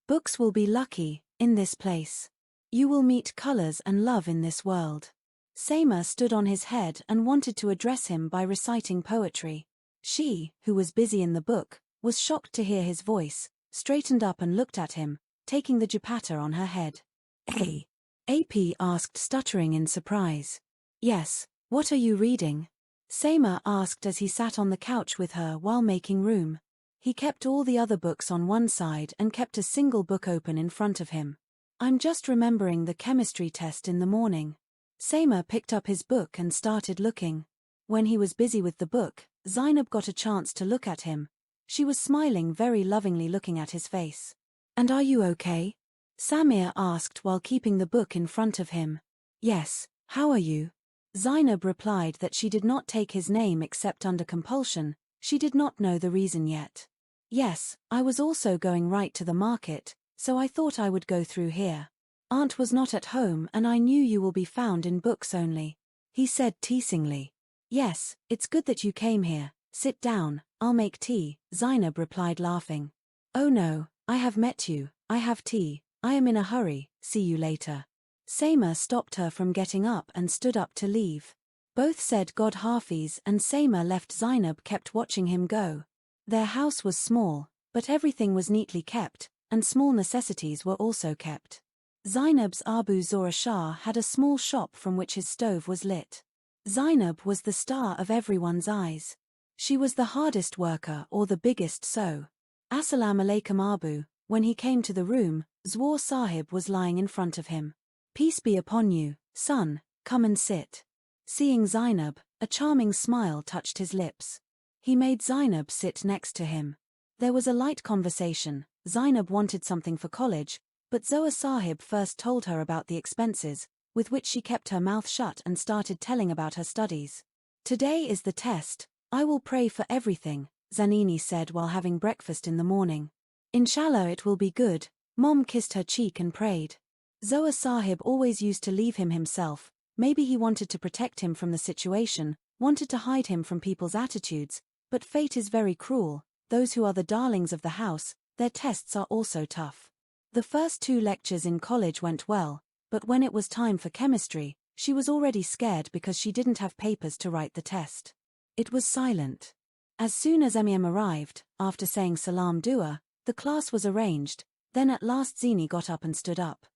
Books will be lucky, in this place. You will meet colors and love in this world. Seima stood on his head and wanted to address him by reciting poetry. She, who was busy in the book, was shocked to hear his voice, straightened up and looked at him, taking the dupatta on her head. Hey! AP asked, stuttering in surprise. Yes, what are you reading? Seima asked as he sat on the couch with her while making room. He kept all the other books on one side and kept a single book open in front of him. I'm just remembering the chemistry test in the morning. Seima picked up his book and started looking. When he was busy with the book, Zainab got a chance to look at him. She was smiling very lovingly, looking at his face. And are you okay? Samir asked while keeping the book in front of him. Yes, how are you? Zainab replied that she did not take his name except under compulsion. She did not know the reason yet. Yes, I was also going right to the market, so I thought I would go through here. Aunt was not at home and I knew you will be found in books only. He said teasingly. Yes, it's good that you came here. Sit down, I'll make tea, Zainab replied laughing. Oh no, I have met you, I have tea, I am in a hurry, see you later. Seima stopped her from getting up and stood up to leave. Both said God Hafiz and Seima left. Zainab kept watching him go. Their house was small, but everything was neatly kept, and small necessities were also kept. Zainab's Abu Zora Shah had a small shop from which his stove was lit. Zainab was the star of everyone's eyes. She was the hardest worker or the biggest so. Assalamu alaikum Abu. When he came to the room, Zwar Sahib was lying in front of him. Peace be upon you, son, come and sit. Seeing Zainab, a charming smile touched his lips. He made Zainab sit next to him. There was a light conversation. Zainab wanted something for college, but Zoa Sahib first told her about the expenses, with which she kept her mouth shut and started telling about her studies. Today is the test, I will pray for everything, Zanini said while having breakfast in the morning. Inshallah it will be good, Mom kissed her cheek and prayed. Zoa Sahib always used to leave him himself. Maybe he wanted to protect him from the situation, wanted to hide him from people's attitudes, but fate is very cruel. Those who are the darlings of the house, their tests are also tough. The first 2 lectures in college went well, but when it was time for chemistry, she was already scared because she didn't have papers to write the test. It was silent. As soon as Emiem arrived, after saying salam dua, the class was arranged. Then at last Zini got up and stood up.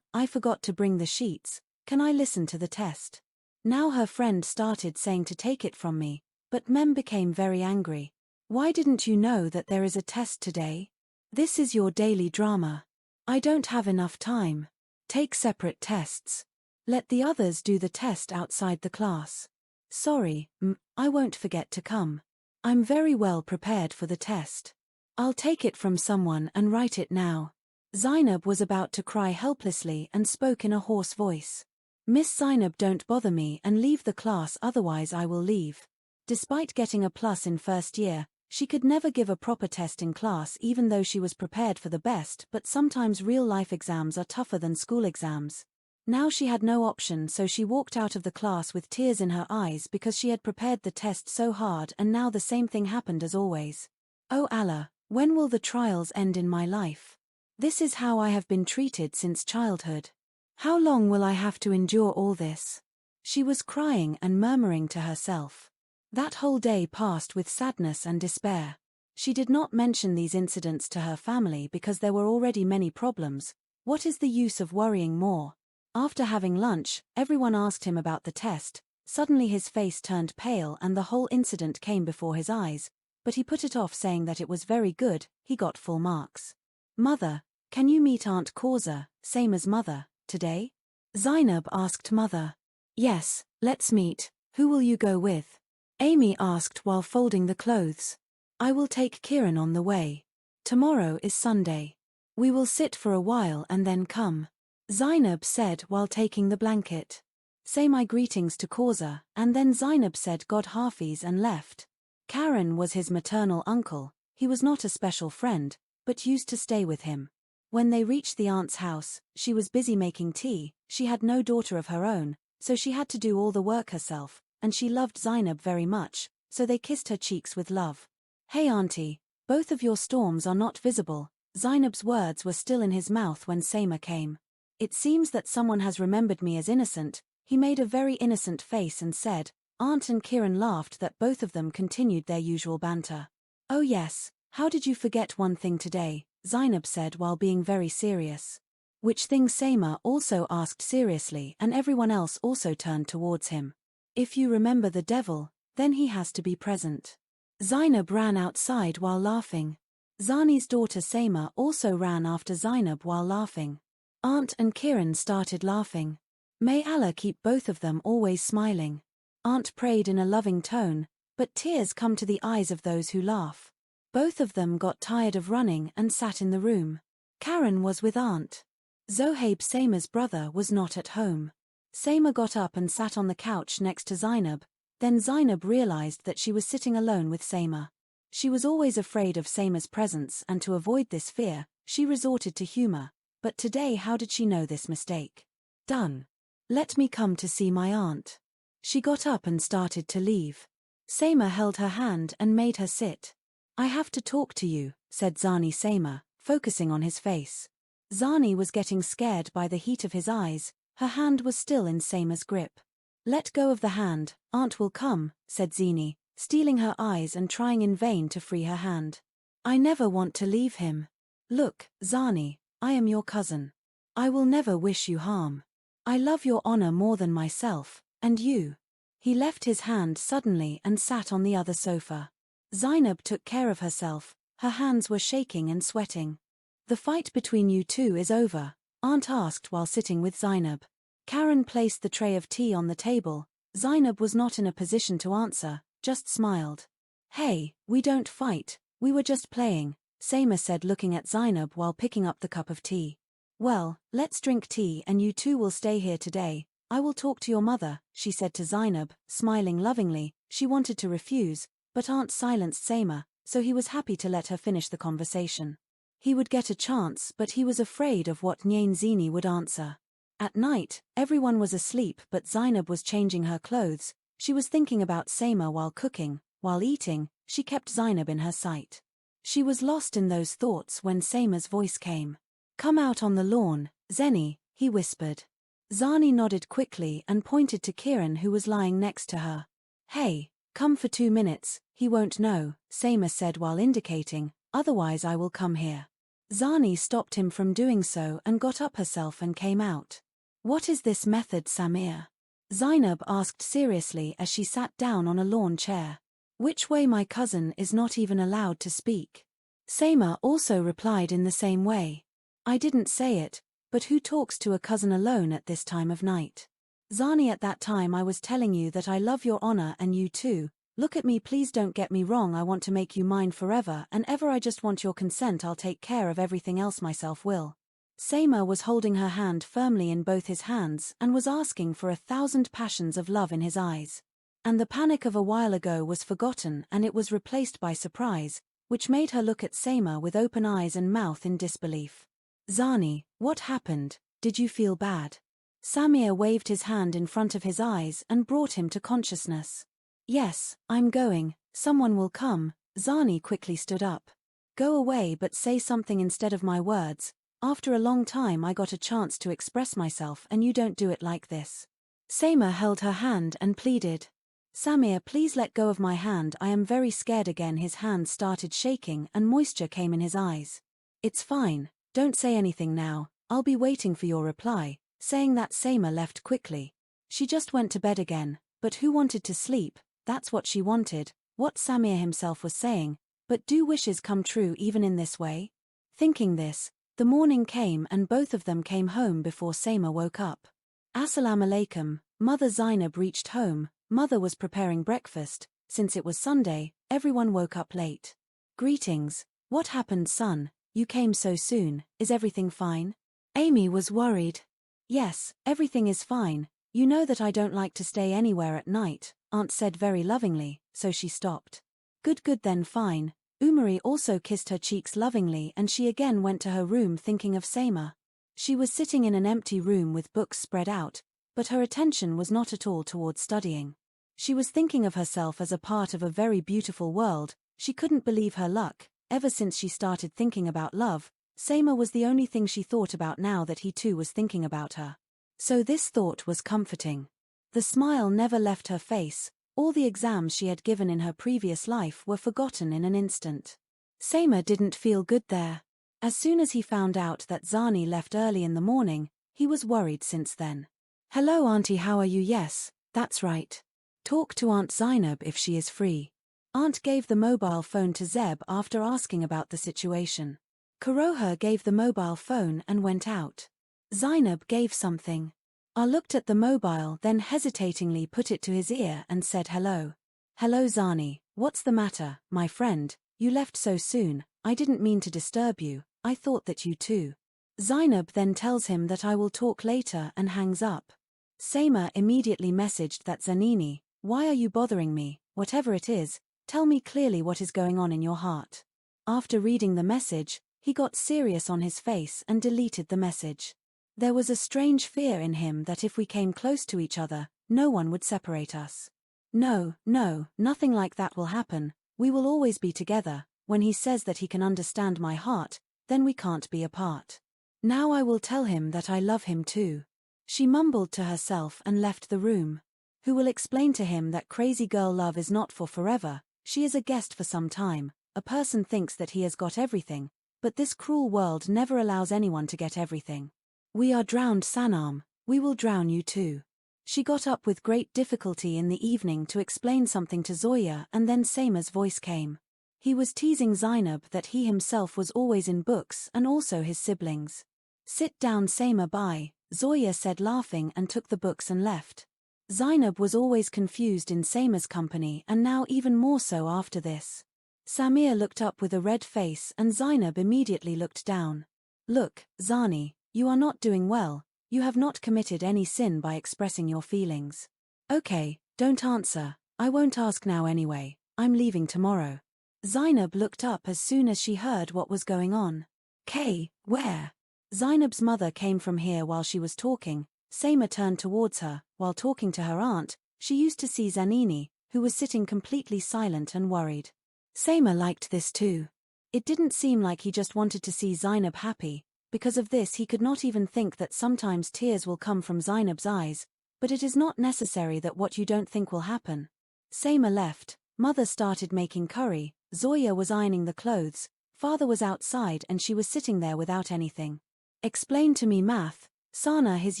I forgot to bring the sheets. Can I listen to the test? Now her friend started saying to take it from me, but Mem became very angry. Why didn't you know that there is a test today? This is your daily drama. I don't have enough time. Take separate tests. Let the others do the test outside the class. Sorry, I won't forget to come. I'm very well prepared for the test. I'll take it from someone and write it now. Zainab was about to cry helplessly and spoke in a hoarse voice. Miss Zainab, don't bother me and leave the class, otherwise I will leave. Despite getting a plus in first year, she could never give a proper test in class even though she was prepared for the best, but sometimes real-life exams are tougher than school exams. Now she had no option, so she walked out of the class with tears in her eyes because she had prepared the test so hard and now the same thing happened as always. Oh Allah, when will the trials end in my life? This is how I have been treated since childhood. How long will I have to endure all this? She was crying and murmuring to herself. That whole day passed with sadness and despair. She did not mention these incidents to her family because there were already many problems. What is the use of worrying more? After having lunch, everyone asked him about the test. Suddenly his face turned pale and the whole incident came before his eyes, but he put it off saying that it was very good, he got full marks. Mother, can you meet Aunt Causa, Seima's mother, today? Zainab asked mother. Yes, let's meet. Who will you go with? Amy asked while folding the clothes. I will take Kiran on the way. Tomorrow is Sunday. We will sit for a while and then come. Zainab said while taking the blanket. Say my greetings to Causa, and then Zainab said God Hafiz and left. Karen was his maternal uncle. He was not a special friend, but used to stay with him. When they reached the aunt's house, she was busy making tea. She had no daughter of her own, so she had to do all the work herself, and she loved Zainab very much, so they kissed her cheeks with love. Hey auntie, both of your storms are not visible. Zainab's words were still in his mouth when Sema came. It seems that someone has remembered me as innocent. He made a very innocent face and said. Aunt and Kiran laughed that both of them continued their usual banter. Oh yes, how did you forget one thing today? Zainab said while being very serious. Which thing? Sema also asked seriously, and everyone else also turned towards him. If you remember the devil, then he has to be present. Zainab ran outside while laughing. Zani's daughter Sema also ran after Zainab while laughing. Aunt and Kiran started laughing. May Allah keep both of them always smiling. Aunt prayed in a loving tone, but tears come to the eyes of those who laugh. Both of them got tired of running and sat in the room. Karen was with Aunt. Zohaib, Sema's brother, was not at home. Sema got up and sat on the couch next to Zainab. Then Zainab realized that she was sitting alone with Sema. She was always afraid of Sema's presence, and to avoid this fear, she resorted to humor. But today, how did she know this mistake? Done. Let me come to see my aunt. She got up and started to leave. Sema held her hand and made her sit. I have to talk to you, said Zani Sema, focusing on his face. Zani was getting scared by the heat of his eyes. Her hand was still in Sema's grip. Let go of the hand, Aunt will come, said Zini, stealing her eyes and trying in vain to free her hand. I never want to leave him. Look, Zani, I am your cousin. I will never wish you harm. I love your honor more than myself, and you. He left his hand suddenly and sat on the other sofa. Zainab took care of herself, her hands were shaking and sweating. The fight between you two is over, Aunt asked while sitting with Zainab. Karen placed the tray of tea on the table. Zainab was not in a position to answer, just smiled. Hey, we don't fight, we were just playing, Sema said looking at Zainab while picking up the cup of tea. Well, let's drink tea and you two will stay here today. I will talk to your mother, she said to Zainab, smiling lovingly. She wanted to refuse, but Aunt silenced Sema, so he was happy to let her finish the conversation. He would get a chance, but he was afraid of what Nyan Zini would answer. At night, everyone was asleep, but Zainab was changing her clothes. She was thinking about Sema while cooking. While eating, she kept Zainab in her sight. She was lost in those thoughts when Sema's voice came. Come out on the lawn, Zeni, he whispered. Zani nodded quickly and pointed to Kiran who was lying next to her. Hey, come for 2 minutes, he won't know, Sema said while indicating, otherwise I will come here. Zani stopped him from doing so and got up herself and came out. What is this method, Samir? Zainab asked seriously as she sat down on a lawn chair. Which way? My cousin is not even allowed to speak. Sema also replied in the same way. I didn't say it, but who talks to a cousin alone at this time of night? Zani, at that time I was telling you that I love your honor and you too. Look at me, please don't get me wrong, I want to make you mine forever and ever, I just want your consent, I'll take care of everything else myself will. Sema was holding her hand firmly in both his hands and was asking for 1,000 passions of love in his eyes. And the panic of a while ago was forgotten and it was replaced by surprise, which made her look at Sema with open eyes and mouth in disbelief. Zani, what happened? Did you feel bad? Samir waved his hand in front of his eyes and brought him to consciousness. Yes, I'm going, someone will come. Zani quickly stood up. Go away, but say something instead of my words. After a long time I got a chance to express myself and you don't do it like this. Sema held her hand and pleaded. Samir, please let go of my hand, I am very scared again. His hand started shaking and moisture came in his eyes. It's fine, don't say anything now, I'll be waiting for your reply. Saying that, Sema left quickly. She just went to bed again, but who wanted to sleep? That's what she wanted, what Samir himself was saying. But do wishes come true even in this way? Thinking this, the morning came and both of them came home before Sema woke up. Assalamu alaikum, Mother. Zainab reached home. Mother was preparing breakfast. Since it was Sunday, everyone woke up late. Greetings. What happened, son? You came so soon. Is everything fine? Amy was worried. Yes, everything is fine. You know that I don't like to stay anywhere at night, Aunt said very lovingly, so she stopped. Good then, fine. Umari also kissed her cheeks lovingly and she again went to her room thinking of Sema. She was sitting in an empty room with books spread out, but her attention was not at all towards studying. She was thinking of herself as a part of a very beautiful world. She couldn't believe her luck. Ever since she started thinking about love, Saima was the only thing she thought about now that he too was thinking about her. So this thought was comforting. The smile never left her face, all the exams she had given in her previous life were forgotten in an instant. Saima didn't feel good there. As soon as he found out that Zani left early in the morning, he was worried since then. "Hello Auntie, how are you?" "Yes, that's right. Talk to Aunt Zainab if she is free." Aunt gave the mobile phone to Zeb after asking about the situation. Kuroha gave the mobile phone and went out. Zainab gave something. I looked at the mobile, then hesitatingly put it to his ear and said hello. "Hello Zani, what's the matter, my friend? You left so soon. I didn't mean to disturb you, I thought that you too." Zainab then tells him that I will talk later and hangs up. Saima immediately messaged that Zanini, "Why are you bothering me? Whatever it is, tell me clearly what is going on in your heart." After reading the message, he got serious on his face and deleted the message. There was a strange fear in him that if we came close to each other, no one would separate us. No, nothing like that will happen, we will always be together. When he says that he can understand my heart, then we can't be apart. Now I will tell him that I love him too. She mumbled to herself and left the room. Who will explain to him that crazy girl love is not for forever, she is a guest for some time. A person thinks that he has got everything, but this cruel world never allows anyone to get everything. "We are drowned Sanam, we will drown you too." She got up with great difficulty in the evening to explain something to Zoya, and then Saima's voice came. He was teasing Zainab that he himself was always in books and also his siblings. "Sit down Saima, bye," Zoya said laughing and took the books and left. Zainab was always confused in Saima's company and now even more so after this. Samir looked up with a red face and Zainab immediately looked down. "Look, Zani, you are not doing well, you have not committed any sin by expressing your feelings." "Okay, don't answer, I won't ask now anyway, I'm leaving tomorrow." Zainab looked up as soon as she heard what was going on. "Kay, where?" Zainab's mother came from here while she was talking. Saima turned towards her. While talking to her aunt, she used to see Zanini, who was sitting completely silent and worried. Saima liked this too. It didn't seem like he just wanted to see Zainab happy. Because of this he could not even think that sometimes tears will come from Zainab's eyes, but it is not necessary that what you don't think will happen. Saima left, mother started making curry, Zoya was ironing the clothes, father was outside and she was sitting there without anything. "Explain to me math." Sana, his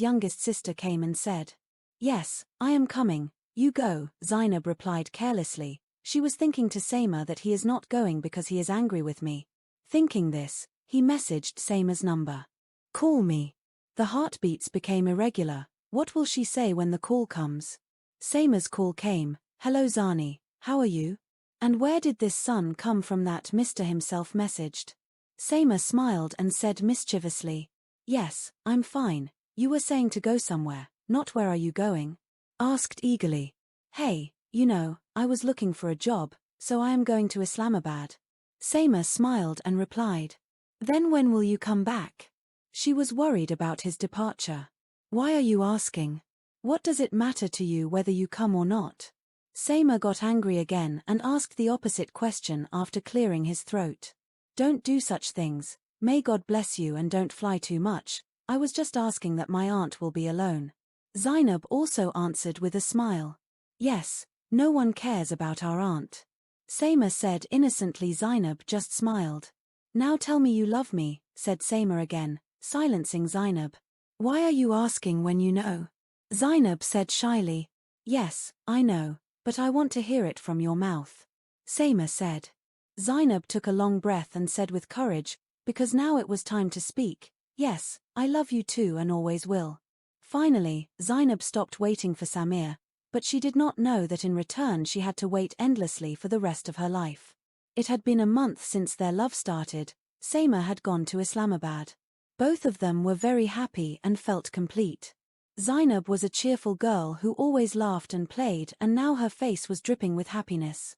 youngest sister, came and said. "Yes, I am coming, you go," Zainab replied carelessly. She was thinking to Saima that he is not going because he is angry with me. Thinking this, he messaged Saima's number. "Call me." The heartbeats became irregular. What will she say when the call comes? Saima's call came. "Hello Zani, how are you? And where did this son come from that Mr. himself messaged?" Saima smiled and said mischievously, "Yes, I'm fine, you were saying to go somewhere, not where are you going?" Asked eagerly. "Hey, you know, I was looking for a job, so I am going to Islamabad." Saima smiled and replied, "Then when will you come back?" She was worried about his departure. "Why are you asking? What does it matter to you whether you come or not?" Saima got angry again and asked the opposite question after clearing his throat. "Don't do such things, may God bless you and don't fly too much, I was just asking that my aunt will be alone." Zainab also answered with a smile. "Yes, no one cares about our aunt." Saima said innocently. Zainab just smiled. "Now tell me you love me," said Saima again, silencing Zainab. "Why are you asking when you know?" Zainab said shyly. "Yes, I know, but I want to hear it from your mouth." Saima said. Zainab took a long breath and said with courage, because now it was time to speak, "Yes, I love you too and always will." Finally, Zainab stopped waiting for Samir, but she did not know that in return she had to wait endlessly for the rest of her life. It had been a month since their love started. Saima had gone to Islamabad. Both of them were very happy and felt complete. Zainab was a cheerful girl who always laughed and played, and now her face was dripping with happiness.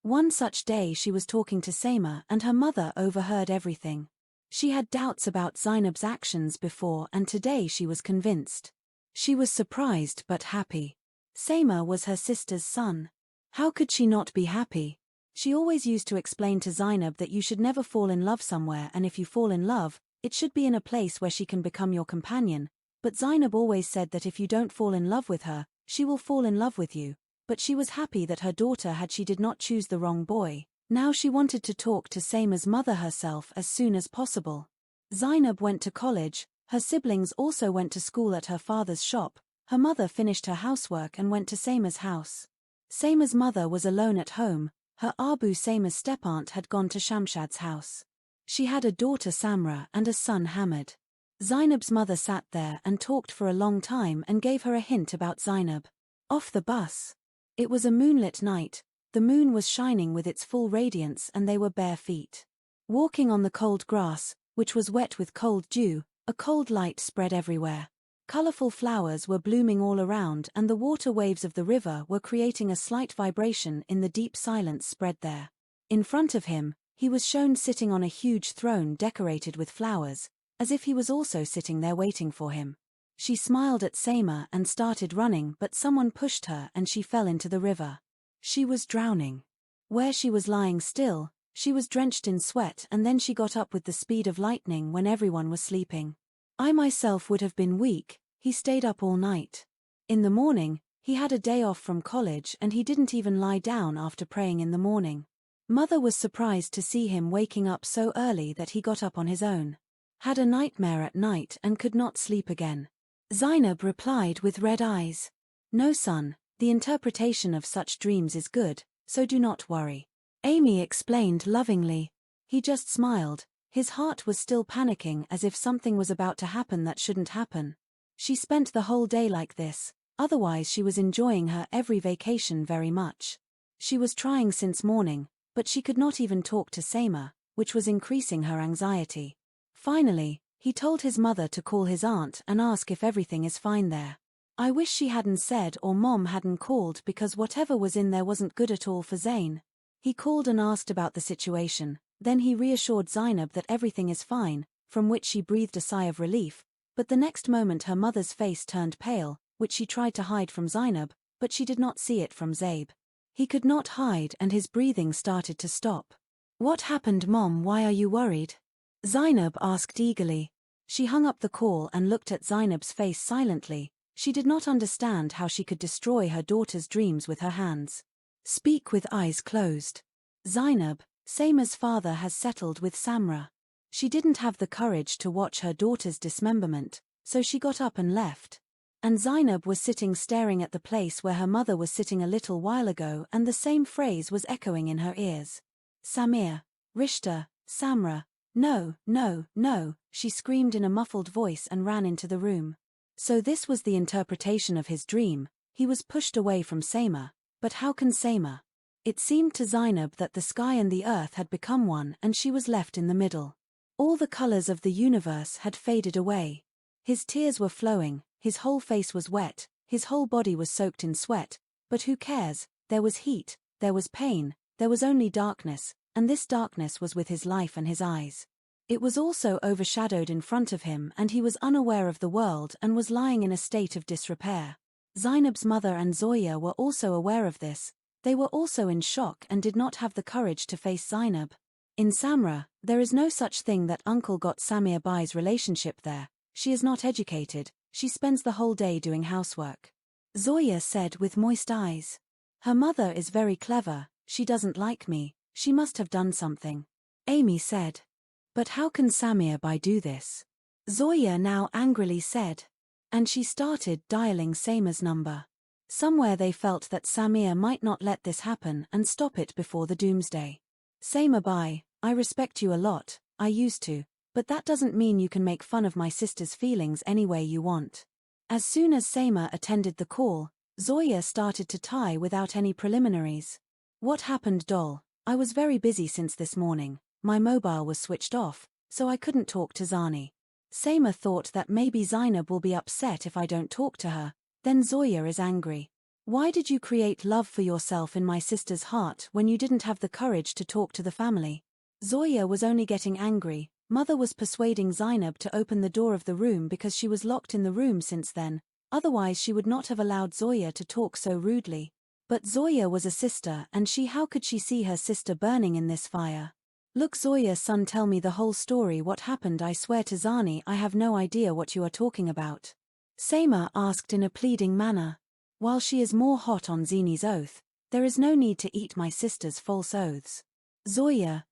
One such day she was talking to Saima and her mother overheard everything. She had doubts about Zainab's actions before and today she was convinced. She was surprised but happy. Saima was her sister's son. How could she not be happy? She always used to explain to Zainab that you should never fall in love somewhere, and if you fall in love, it should be in a place where she can become your companion. But Zainab always said that if you don't fall in love with her, she will fall in love with you. But she was happy that her daughter she did not choose the wrong boy. Now she wanted to talk to Saima's mother herself as soon as possible. Zainab went to college, her siblings also went to school at her father's shop, her mother finished her housework and went to Saima's house. Saima's mother was alone at home, her Abu Saima's step-aunt had gone to Shamshad's house. She had a daughter Samra and a son Hamid. Zainab's mother sat there and talked for a long time and gave her a hint about Zainab. Off the bus. It was a moonlit night, the moon was shining with its full radiance and they were bare feet. Walking on the cold grass, which was wet with cold dew, a cold light spread everywhere. Colorful flowers were blooming all around and the water waves of the river were creating a slight vibration in the deep silence spread there. In front of him, he was shown sitting on a huge throne decorated with flowers, as if he was also sitting there waiting for him. She smiled at Saima and started running, but someone pushed her and she fell into the river. She was drowning. Where she was lying still, she was drenched in sweat, and then she got up with the speed of lightning when everyone was sleeping. I myself would have been weak. He stayed up all night. In the morning, he had a day off from college and he didn't even lie down after praying in the morning. Mother was surprised to see him waking up so early that he got up on his own. Had a nightmare at night and could not sleep again. Zainab replied with red eyes. No son, the interpretation of such dreams is good, so do not worry. Amy explained lovingly. He just smiled. His heart was still panicking as if something was about to happen that shouldn't happen. She spent the whole day like this, otherwise she was enjoying her every vacation very much. She was trying since morning, but she could not even talk to Saima, which was increasing her anxiety. Finally, he told his mother to call his aunt and ask if everything is fine there. I wish she hadn't said or Mom hadn't called, because whatever was in there wasn't good at all for Zain. He called and asked about the situation, then he reassured Zainab that everything is fine, from which she breathed a sigh of relief, but the next moment her mother's face turned pale, which she tried to hide from Zainab, but she did not see it from Zaib. He could not hide and his breathing started to stop. What happened, Mom? Why are you worried? Zainab asked eagerly. She hung up the call and looked at Zainab's face silently. She did not understand how she could destroy her daughter's dreams with her hands. Speak with eyes closed. Zainab, Saima's father has settled with Samra. She didn't have the courage to watch her daughter's dismemberment, so she got up and left. And Zainab was sitting staring at the place where her mother was sitting a little while ago, and the same phrase was echoing in her ears. Samir, Rishta, Samra, no, no, no, she screamed in a muffled voice and ran into the room. So this was the interpretation of his dream. He was pushed away from Saima. But how can Saima? It seemed to Zainab that the sky and the earth had become one and she was left in the middle. All the colors of the universe had faded away. His tears were flowing, his whole face was wet, his whole body was soaked in sweat, but who cares? There was heat, there was pain, there was only darkness, and this darkness was with his life and his eyes. It was also overshadowed in front of him and he was unaware of the world and was lying in a state of disrepair. Zainab's mother and Zoya were also aware of this. They were also in shock and did not have the courage to face Zainab. In Samra, there is no such thing that uncle got Samir Bai's relationship there. She is not educated, she spends the whole day doing housework. Zoya said with moist eyes. Her mother is very clever, she doesn't like me, she must have done something. Amy said. But how can Samir Bai do this? Zoya now angrily said. And she started dialing Saima's number. Somewhere they felt that Samir might not let this happen and stop it before the doomsday. Saima Bai, I respect you a lot, I used to, but that doesn't mean you can make fun of my sister's feelings any way you want. As soon as Saima attended the call, Zoya started to tie without any preliminaries. What happened, doll? I was very busy since this morning, my mobile was switched off, so I couldn't talk to Zani. Saima thought that maybe Zainab will be upset if I don't talk to her, then Zoya is angry. Why did you create love for yourself in my sister's heart when you didn't have the courage to talk to the family? Zoya was only getting angry. Mother was persuading Zainab to open the door of the room because she was locked in the room since then, otherwise she would not have allowed Zoya to talk so rudely. But Zoya was a sister and how could she see her sister burning in this fire? Look Zoya son, tell me the whole story, what happened. I swear to Zani I have no idea what you are talking about. Seima asked in a pleading manner. While she is more hot on Zini's oath, there is no need to eat my sister's false oaths. Zoya,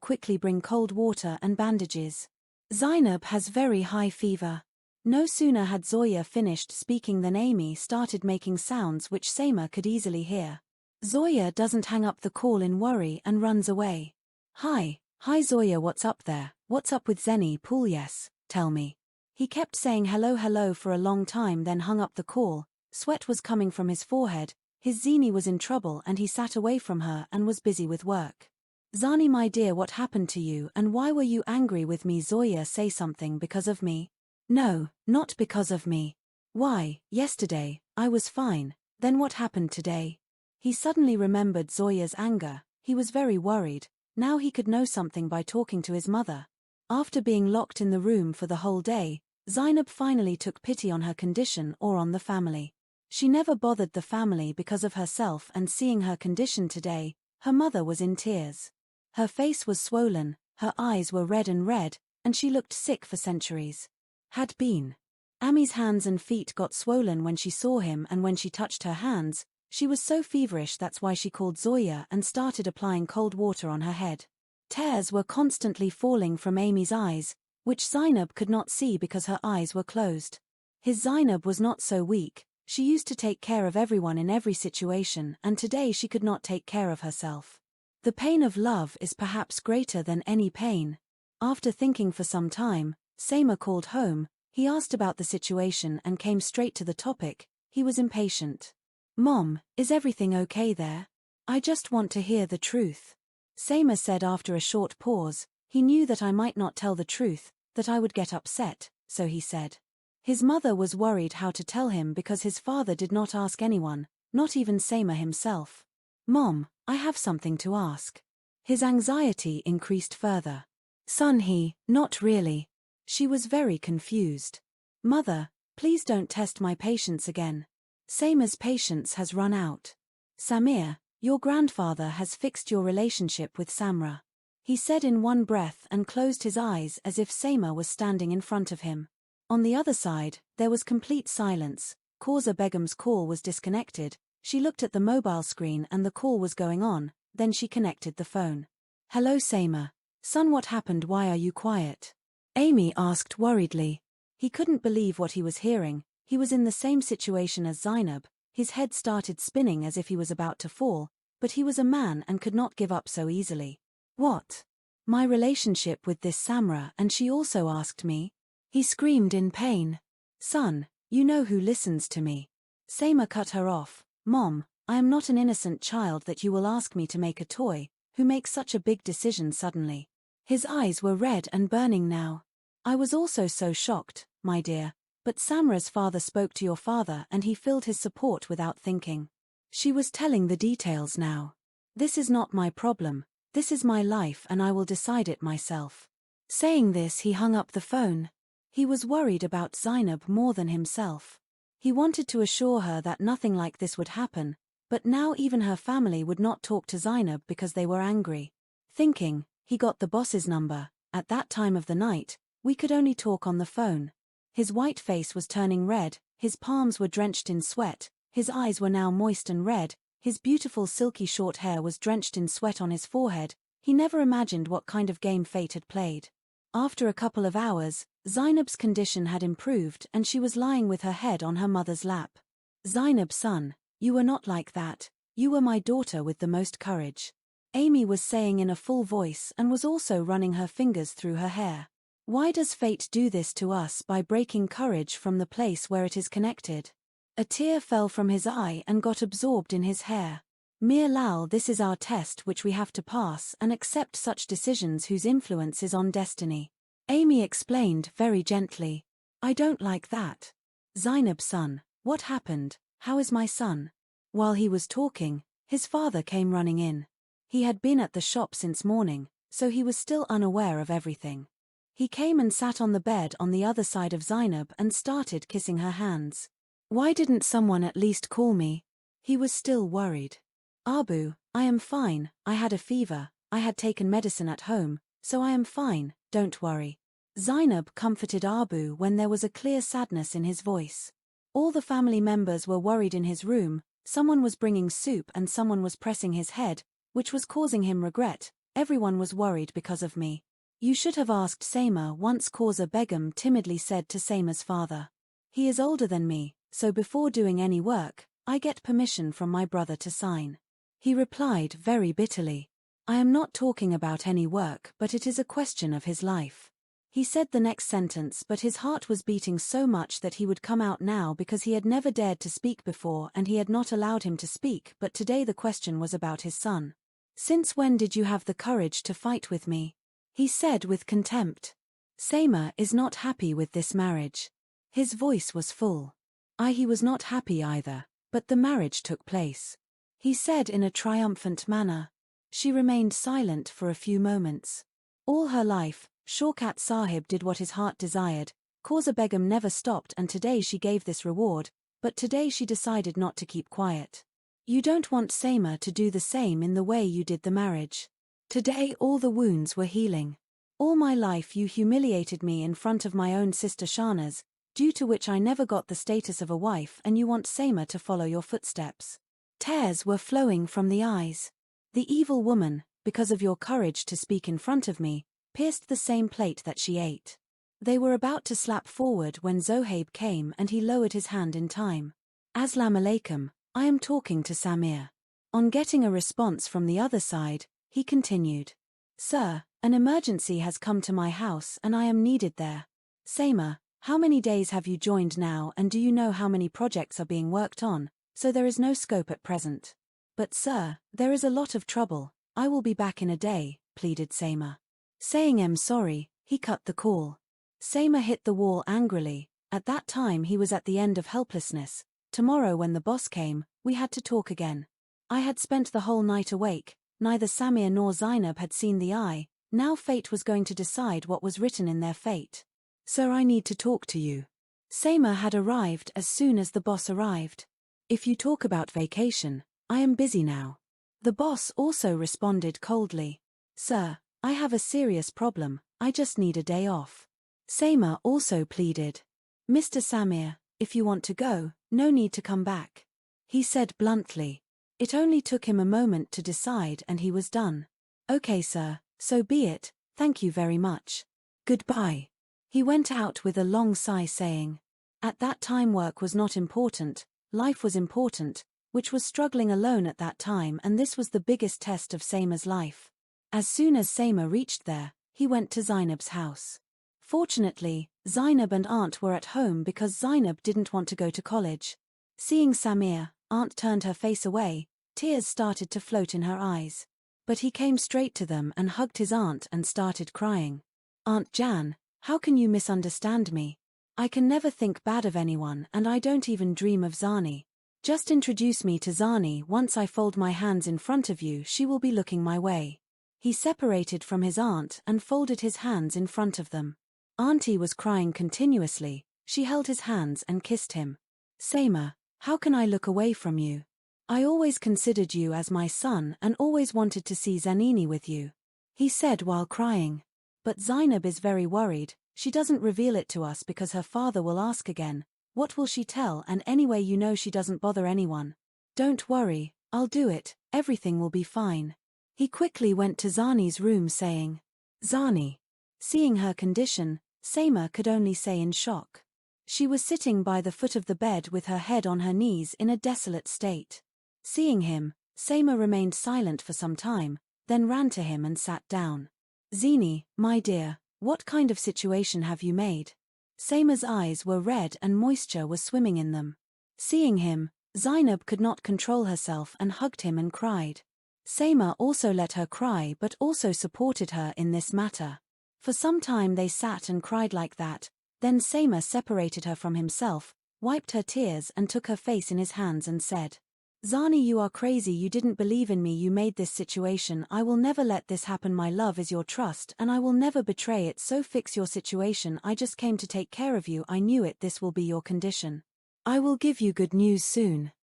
quickly bring cold water and bandages. Zainab has very high fever. No sooner had Zoya finished speaking than Amy started making sounds which Seima could easily hear. Zoya doesn't hang up the call in worry and runs away. Hi Zoya, what's up there? What's up with Zeni Pool? Yes, tell me. He kept saying hello for a long time then hung up the call. Sweat was coming from his forehead, his Zini was in trouble and he sat away from her and was busy with work. Zani my dear, what happened to you and why were you angry with me? Zoya, say something because of me. No, not because of me. Why, yesterday, I was fine, then what happened today? He suddenly remembered Zoya's anger, he was very worried, now he could know something by talking to his mother. After being locked in the room for the whole day, Zainab finally took pity on her condition or on the family. She never bothered the family because of herself and seeing her condition today, her mother was in tears. Her face was swollen, her eyes were red and she looked sick for centuries. Had been. Ami's hands and feet got swollen when she saw him and when she touched her hands, she was so feverish that's why she called Zoya and started applying cold water on her head. Tears were constantly falling from Amy's eyes, which Zainab could not see because her eyes were closed. His Zainab was not so weak, she used to take care of everyone in every situation and today she could not take care of herself. The pain of love is perhaps greater than any pain. After thinking for some time, Seima called home, he asked about the situation and came straight to the topic, he was impatient. Mom, is everything okay there? I just want to hear the truth. Seima said after a short pause, he knew that I might not tell the truth, that I would get upset, so he said. His mother was worried how to tell him because his father did not ask anyone, not even Seima himself. Mom, I have something to ask. His anxiety increased further. Son, not really. She was very confused. Mother, please don't test my patience again. Seima's patience has run out. Samir, your grandfather has fixed your relationship with Samra. He said in one breath and closed his eyes as if Seima was standing in front of him. On the other side, there was complete silence. Kauza Begum's call was disconnected. She looked at the mobile screen and the call was going on, then she connected the phone. Hello Seima. Son, what happened? Why are you quiet? Amy asked worriedly. He couldn't believe what he was hearing, he was in the same situation as Zainab, his head started spinning as if he was about to fall, but he was a man and could not give up so easily. What? My relationship with this Samra, and she also asked me? He screamed in pain. Son, you know who listens to me. Seima cut her off. Mom, I am not an innocent child that you will ask me to make a toy, who makes such a big decision suddenly. His eyes were red and burning now. I was also so shocked, my dear, but Samra's father spoke to your father and he filled his support without thinking. She was telling the details now. This is not my problem, this is my life and I will decide it myself. Saying this he hung up the phone. He was worried about Zainab more than himself. He wanted to assure her that nothing like this would happen, but now even her family would not talk to Zainab because they were angry. Thinking, he got the boss's number, at that time of the night, we could only talk on the phone. His white face was turning red, his palms were drenched in sweat, his eyes were now moist and red, his beautiful silky short hair was drenched in sweat on his forehead, he never imagined what kind of game fate had played. After a couple of hours, Zainab's condition had improved and she was lying with her head on her mother's lap. Zainab son, you were not like that, you were my daughter with the most courage. Amy was saying in a full voice and was also running her fingers through her hair. Why does fate do this to us by breaking courage from the place where it is connected? A tear fell from his eye and got absorbed in his hair. Mir Lal, this is our test which we have to pass and accept such decisions whose influence is on destiny. Amy explained very gently. I don't like that. Zainab son, what happened? How is my son? While he was talking, his father came running in. He had been at the shop since morning, so he was still unaware of everything. He came and sat on the bed on the other side of Zainab and started kissing her hands. Why didn't someone at least call me? He was still worried. Abu, I am fine, I had a fever, I had taken medicine at home, so I am fine, don't worry. Zainab comforted Abu when there was a clear sadness in his voice. All the family members were worried in his room, someone was bringing soup and someone was pressing his head, which was causing him regret. Everyone was worried because of me. You should have asked Saima, once Kauza Begum timidly said to Saima's father. He is older than me, so before doing any work, I get permission from my brother to sign. He replied very bitterly. I am not talking about any work, but it is a question of his life. He said the next sentence, but his heart was beating so much that he would come out now because he had never dared to speak before and he had not allowed him to speak, but today the question was about his son. Since when did you have the courage to fight with me? He said with contempt. Saima is not happy with this marriage. His voice was full. He was not happy either, but the marriage took place. He said in a triumphant manner. She remained silent for a few moments. All her life, Shaukat Sahib did what his heart desired. Kauza Begum never stopped and today she gave this reward, but today she decided not to keep quiet. You don't want Saima to do the same in the way you did the marriage. Today all the wounds were healing. All my life you humiliated me in front of my own sister Shahnaz, due to which I never got the status of a wife, and you want Saima to follow your footsteps. Tears were flowing from the eyes. The evil woman, because of your courage to speak in front of me, pierced the same plate that she ate. They were about to slap forward when Zohaib came and he lowered his hand in time. Aslam alaikum, I am talking to Samir. On getting a response from the other side, he continued. Sir, an emergency has come to my house and I am needed there. Saima, how many days have you joined now and do you know how many projects are being worked on, so there is no scope at present. But sir, there is a lot of trouble, I will be back in a day, pleaded Saima. Saying I'm sorry, he cut the call. Saima hit the wall angrily. At that time he was at the end of helplessness. Tomorrow when the boss came, we had to talk again. I had spent the whole night awake, neither Samir nor Zainab had seen the eye, now fate was going to decide what was written in their fate. Sir, I need to talk to you. Saima had arrived as soon as the boss arrived. If you talk about vacation, I am busy now. The boss also responded coldly. Sir, I have a serious problem, I just need a day off. Saima also pleaded. Mr. Samir, if you want to go, no need to come back. He said bluntly. It only took him a moment to decide and he was done. Okay sir, so be it, thank you very much. Goodbye. He went out with a long sigh saying. At that time work was not important, life was important, which was struggling alone at that time, and this was the biggest test of Saima's life. As soon as Saima reached there, he went to Zainab's house. Fortunately, Zainab and Aunt were at home because Zainab didn't want to go to college. Seeing Samir, Aunt turned her face away, tears started to float in her eyes. But he came straight to them and hugged his aunt and started crying. Aunt Jan, how can you misunderstand me? I can never think bad of anyone and I don't even dream of Zani. Just introduce me to Zani. Once I fold my hands in front of you, she will be looking my way. He separated from his aunt and folded his hands in front of them. Auntie was crying continuously, she held his hands and kissed him. Saima, how can I look away from you? I always considered you as my son and always wanted to see Zanini with you. He said while crying. But Zainab is very worried, she doesn't reveal it to us because her father will ask again. What will she tell? And anyway you know she doesn't bother anyone. Don't worry, I'll do it, everything will be fine. He quickly went to Zani's room saying. Zani. Seeing her condition, Saima could only say in shock. She was sitting by the foot of the bed with her head on her knees in a desolate state. Seeing him, Saima remained silent for some time, then ran to him and sat down. Zini, my dear, what kind of situation have you made? Saima's eyes were red and moisture was swimming in them. Seeing him, Zainab could not control herself and hugged him and cried. Saima also let her cry but also supported her in this matter. For some time they sat and cried like that, then Saima separated her from himself, wiped her tears and took her face in his hands and said, Zani, you are crazy, you didn't believe in me, you made this situation, I will never let this happen, my love is your trust and I will never betray it, so fix your situation, I just came to take care of you, I knew it, this will be your condition. I will give you good news soon.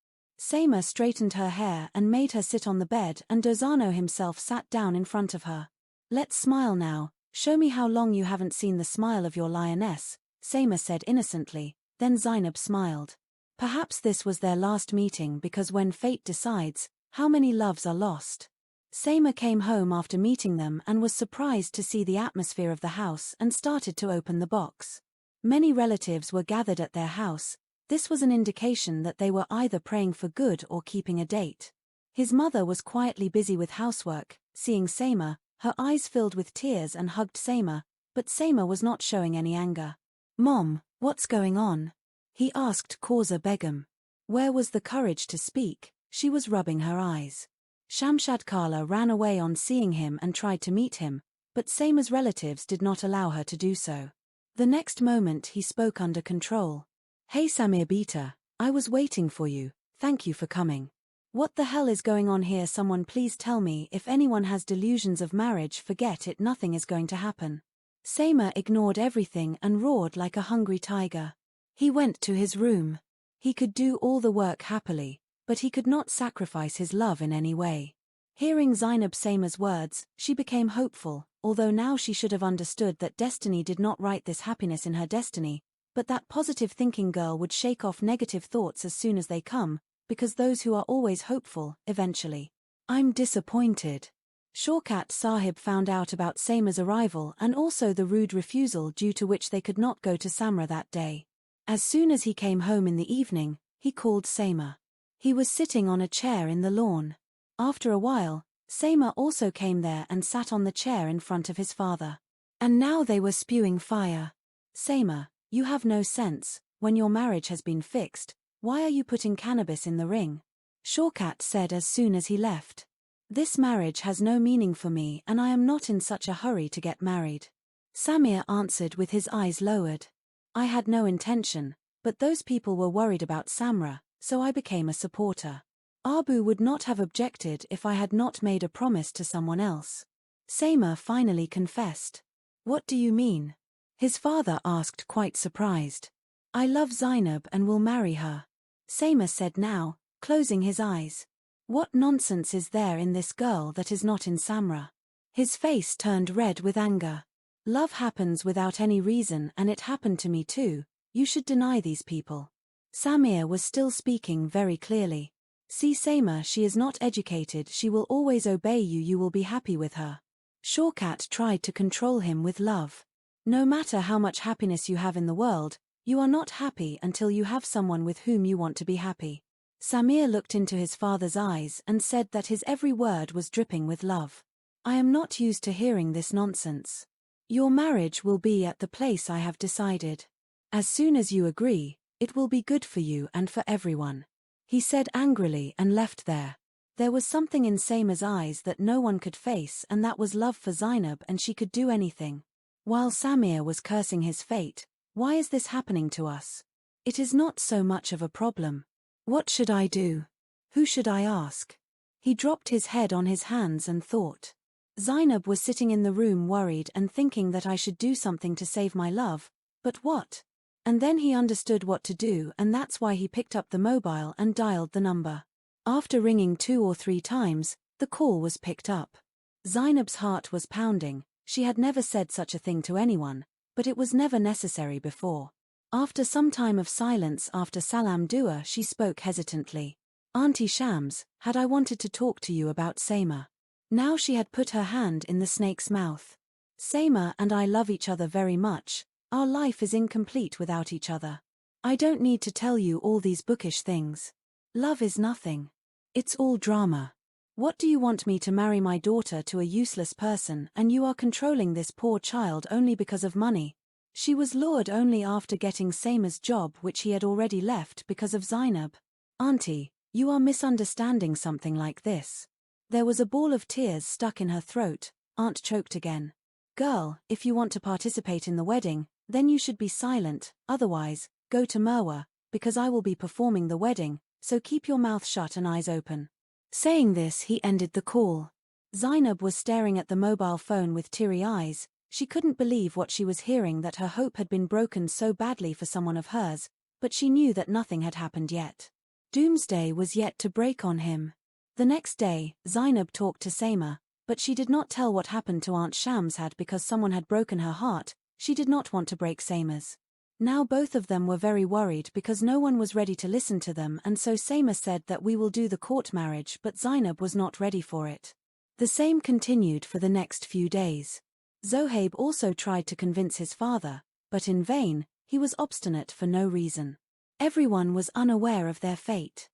Sema straightened her hair and made her sit on the bed, and Dozano himself sat down in front of her. Let's smile now, show me how long you haven't seen the smile of your lioness, Sema said innocently. Then Zainab smiled. Perhaps this was their last meeting, because when fate decides, how many loves are lost? Sema came home after meeting them and was surprised to see the atmosphere of the house and started to open the box. Many relatives were gathered at their house. This was an indication that they were either praying for good or keeping a date. His mother was quietly busy with housework. Seeing Sema, her eyes filled with tears and hugged Sema, but Sema was not showing any anger. "Mom, what's going on?" he asked Kauza Begum. Where was the courage to speak? She was rubbing her eyes. Shamshad Kala ran away on seeing him and tried to meet him, but Sema's relatives did not allow her to do so. The next moment he spoke under control. "Hey Samir Beta, I was waiting for you, thank you for coming. What the hell is going on here? Someone please tell me. If anyone has delusions of marriage, forget it, nothing is going to happen." Sema ignored everything and roared like a hungry tiger. He went to his room. He could do all the work happily, but he could not sacrifice his love in any way. Hearing Zainab Sema's words, she became hopeful, although now she should have understood that destiny did not write this happiness in her destiny, but that positive thinking girl would shake off negative thoughts as soon as they come, because those who are always hopeful, eventually. "I'm disappointed." Shaukat Sahib found out about Sema's arrival and also the rude refusal due to which they could not go to Samra that day. As soon as he came home in the evening, he called Sema. He was sitting on a chair in the lawn. After a while, Sema also came there and sat on the chair in front of his father. And now they were spewing fire. "Sema, you have no sense. When your marriage has been fixed, why are you putting cannabis in the ring?" Shaukat said as soon as he left. "This marriage has no meaning for me and I am not in such a hurry to get married." Samir answered with his eyes lowered. "I had no intention, but those people were worried about Samra, so I became a supporter. Abu would not have objected if I had not made a promise to someone else." Sema finally confessed. "What do you mean?" his father asked, quite surprised. "I love Zainab and will marry her," Sema said now, closing his eyes. "What nonsense is there in this girl that is not in Samra?" His face turned red with anger. "Love happens without any reason and it happened to me too. You should deny these people." Samir was still speaking very clearly. "See Sema, she is not educated, she will always obey you, you will be happy with her." Shaukat tried to control him with love. "No matter how much happiness you have in the world, you are not happy until you have someone with whom you want to be happy." Samir looked into his father's eyes and said that his every word was dripping with love. "I am not used to hearing this nonsense. Your marriage will be at the place I have decided. As soon as you agree, it will be good for you and for everyone," he said angrily and left there. There was something in Sema's eyes that no one could face, and that was love for Zainab, and she could do anything. While Samir was cursing his fate, "Why is this happening to us? It is not so much of a problem. What should I do? Who should I ask?" He dropped his head on his hands and thought. Zainab was sitting in the room worried and thinking that I should do something to save my love, but what? And then he understood what to do, and that's why he picked up the mobile and dialed the number. After ringing 2 or 3 times, the call was picked up. Zainab's heart was pounding. She had never said such a thing to anyone, but it was never necessary before. After some time of silence after Salam Dua, she spoke hesitantly. "Auntie Shams, had I wanted to talk to you about Sema." Now she had put her hand in the snake's mouth. "Sema and I love each other very much. Our life is incomplete without each other. I don't need to tell you all these bookish things. Love is nothing. It's all drama. What do you want me to marry my daughter to a useless person, and you are controlling this poor child only because of money?" She was lured only after getting Sema's job, which he had already left because of Zainab. "Auntie, you are misunderstanding something like this." There was a ball of tears stuck in her throat. Aunt choked again. "Girl, if you want to participate in the wedding, then you should be silent, otherwise, go to Merwa, because I will be performing the wedding, so keep your mouth shut and eyes open." Saying this, he ended the call. Zainab was staring at the mobile phone with teary eyes. She couldn't believe what she was hearing, that her hope had been broken so badly for someone of hers, but she knew that nothing had happened yet. Doomsday was yet to break on him. The next day, Zainab talked to Saima, but she did not tell what happened to Aunt Shamshad because someone had broken her heart. She did not want to break Saima's. Now both of them were very worried because no one was ready to listen to them, and so Saima said that we will do the court marriage, but Zainab was not ready for it. The same continued for the next few days. Zohaib also tried to convince his father, but in vain. He was obstinate for no reason. Everyone was unaware of their fate.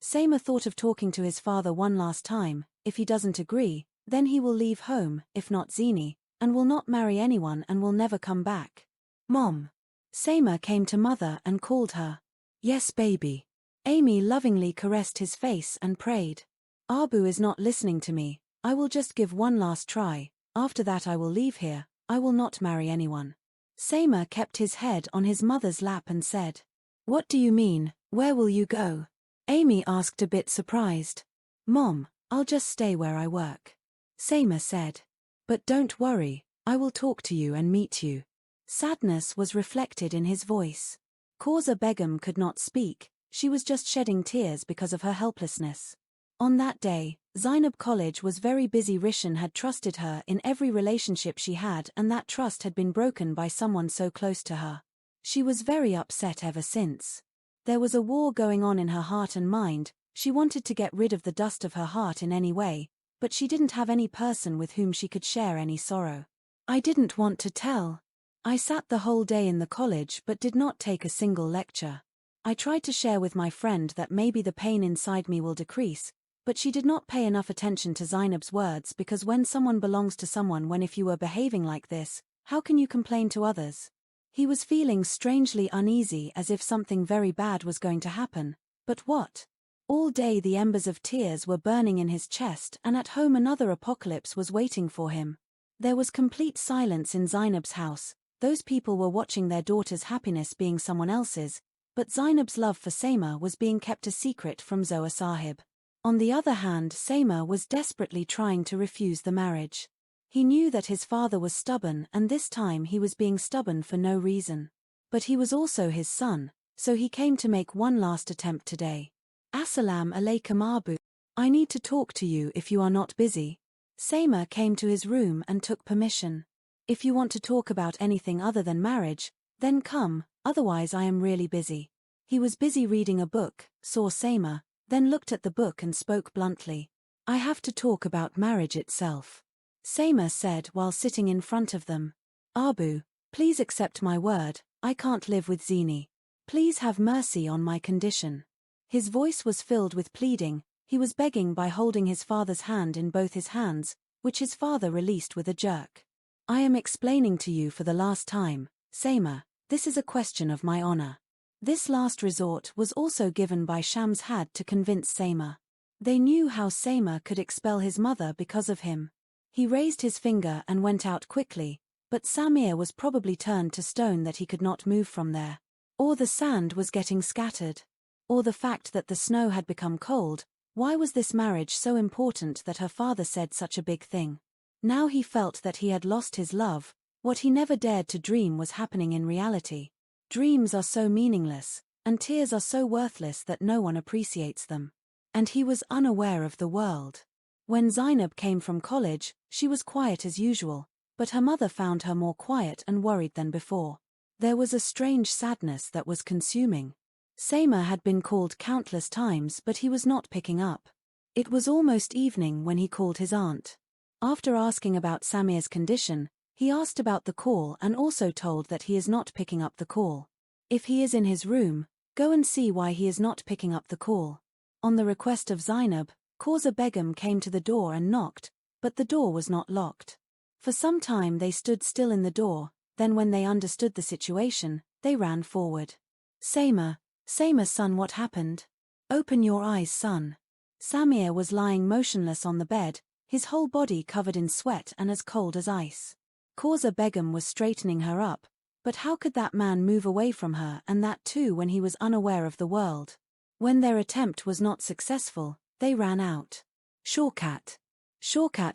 Saima thought of talking to his father one last time. If he doesn't agree, then he will leave home, if not Zini, and will not marry anyone and will never come back. Mom. Saima came to mother and called her. Yes, baby. Amy lovingly caressed his face and prayed. Abu is not listening to me. I will just give one last try. After that I will leave here. I will not marry anyone. Saima kept his head on his mother's lap and said, What do you mean, where will you go? Amy asked a bit surprised. Mom, I'll just stay where I work. Saima said. But don't worry, I will talk to you and meet you. Sadness was reflected in his voice. Kauza Begum could not speak, she was just shedding tears because of her helplessness. On that day, Zainab College was very busy. Rishan had trusted her in every relationship she had, and that trust had been broken by someone so close to her. She was very upset ever since. There was a war going on in her heart and mind. She wanted to get rid of the dust of her heart in any way, but she didn't have any person with whom she could share any sorrow. I didn't want to tell. I sat the whole day in the college but did not take a single lecture. I tried to share with my friend that maybe the pain inside me will decrease, but she did not pay enough attention to Zainab's words, because when someone belongs to someone, when if you were behaving like this, how can you complain to others? He was feeling strangely uneasy, as if something very bad was going to happen. But what? All day the embers of tears were burning in his chest, and at home another apocalypse was waiting for him. There was complete silence in Zainab's house. Those people were watching their daughter's happiness being someone else's, but Zainab's love for Saima was being kept a secret from Zoa Sahib. On the other hand, Saima was desperately trying to refuse the marriage. He knew that his father was stubborn, and this time he was being stubborn for no reason. But he was also his son, so he came to make one last attempt today. Assalamu alaikum Abu. I need to talk to you if you are not busy. Saima came to his room and took permission. If you want to talk about anything other than marriage, then come, otherwise I am really busy. He was busy reading a book, saw Saima, then looked at the book and spoke bluntly. I have to talk about marriage itself. Saima said while sitting in front of them. Abu, please accept my word, I can't live with Zini. Please have mercy on my condition. His voice was filled with pleading. He was begging by holding his father's hand in both his hands, which his father released with a jerk. I am explaining to you for the last time, Saima, this is a question of my honor. This last resort was also given by Shamshad to convince Saima. They knew how Saima could expel his mother because of him. He raised his finger and went out quickly, but Samir was probably turned to stone that he could not move from there. Or the sand was getting scattered. Or the fact that the snow had become cold. Why was this marriage so important that her father said such a big thing? Now he felt that he had lost his love. What he never dared to dream was happening in reality. Dreams are so meaningless, and tears are so worthless that no one appreciates them. And he was unaware of the world. When Zainab came from college, she was quiet as usual, but her mother found her more quiet and worried than before. There was a strange sadness that was consuming. Saima had been called countless times, but he was not picking up. It was almost evening when he called his aunt. After asking about Samir's condition, he asked about the call and also told that he is not picking up the call. If he is in his room, go and see why he is not picking up the call. On the request of Zainab, Kauza Begum came to the door and knocked, but the door was not locked. For some time they stood still in the door, then when they understood the situation, they ran forward. Saima, son, what happened? Open your eyes, son. Samir was lying motionless on the bed, his whole body covered in sweat and as cold as ice. Kauza Begum was straightening her up, but how could that man move away from her, and that too when he was unaware of the world? When their attempt was not successful, they ran out. Shorkat,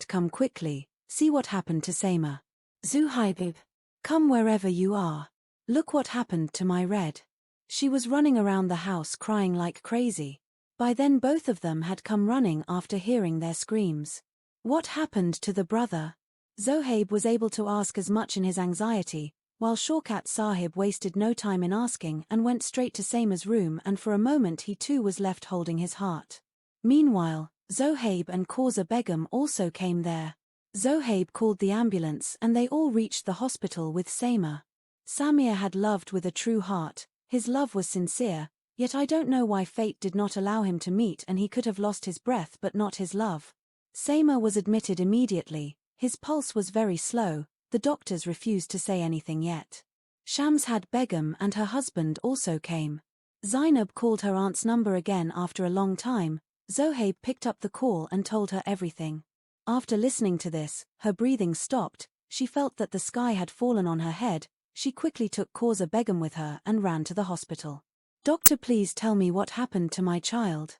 come quickly, see what happened to Saima. Zuhaib, come wherever you are. Look what happened to my red. She was running around the house crying like crazy. By then both of them had come running after hearing their screams. What happened to the brother? Zohaib was able to ask as much in his anxiety, while Shaukat Sahib wasted no time in asking and went straight to Saima's room, and for a moment he too was left holding his heart. Meanwhile, Zohaib and Kauza Begum also came there. Zohaib called the ambulance and they all reached the hospital with Saima. Samir had loved with a true heart, his love was sincere, yet I don't know why fate did not allow him to meet, and he could have lost his breath but not his love. Saima was admitted immediately, his pulse was very slow, the doctors refused to say anything yet. Shamshad Begum and her husband also came. Zainab called her aunt's number again after a long time. Zohaib picked up the call and told her everything. After listening to this, her breathing stopped, she felt that the sky had fallen on her head, she quickly took Kauza Begum with her and ran to the hospital. "Doctor, please tell me what happened to my child.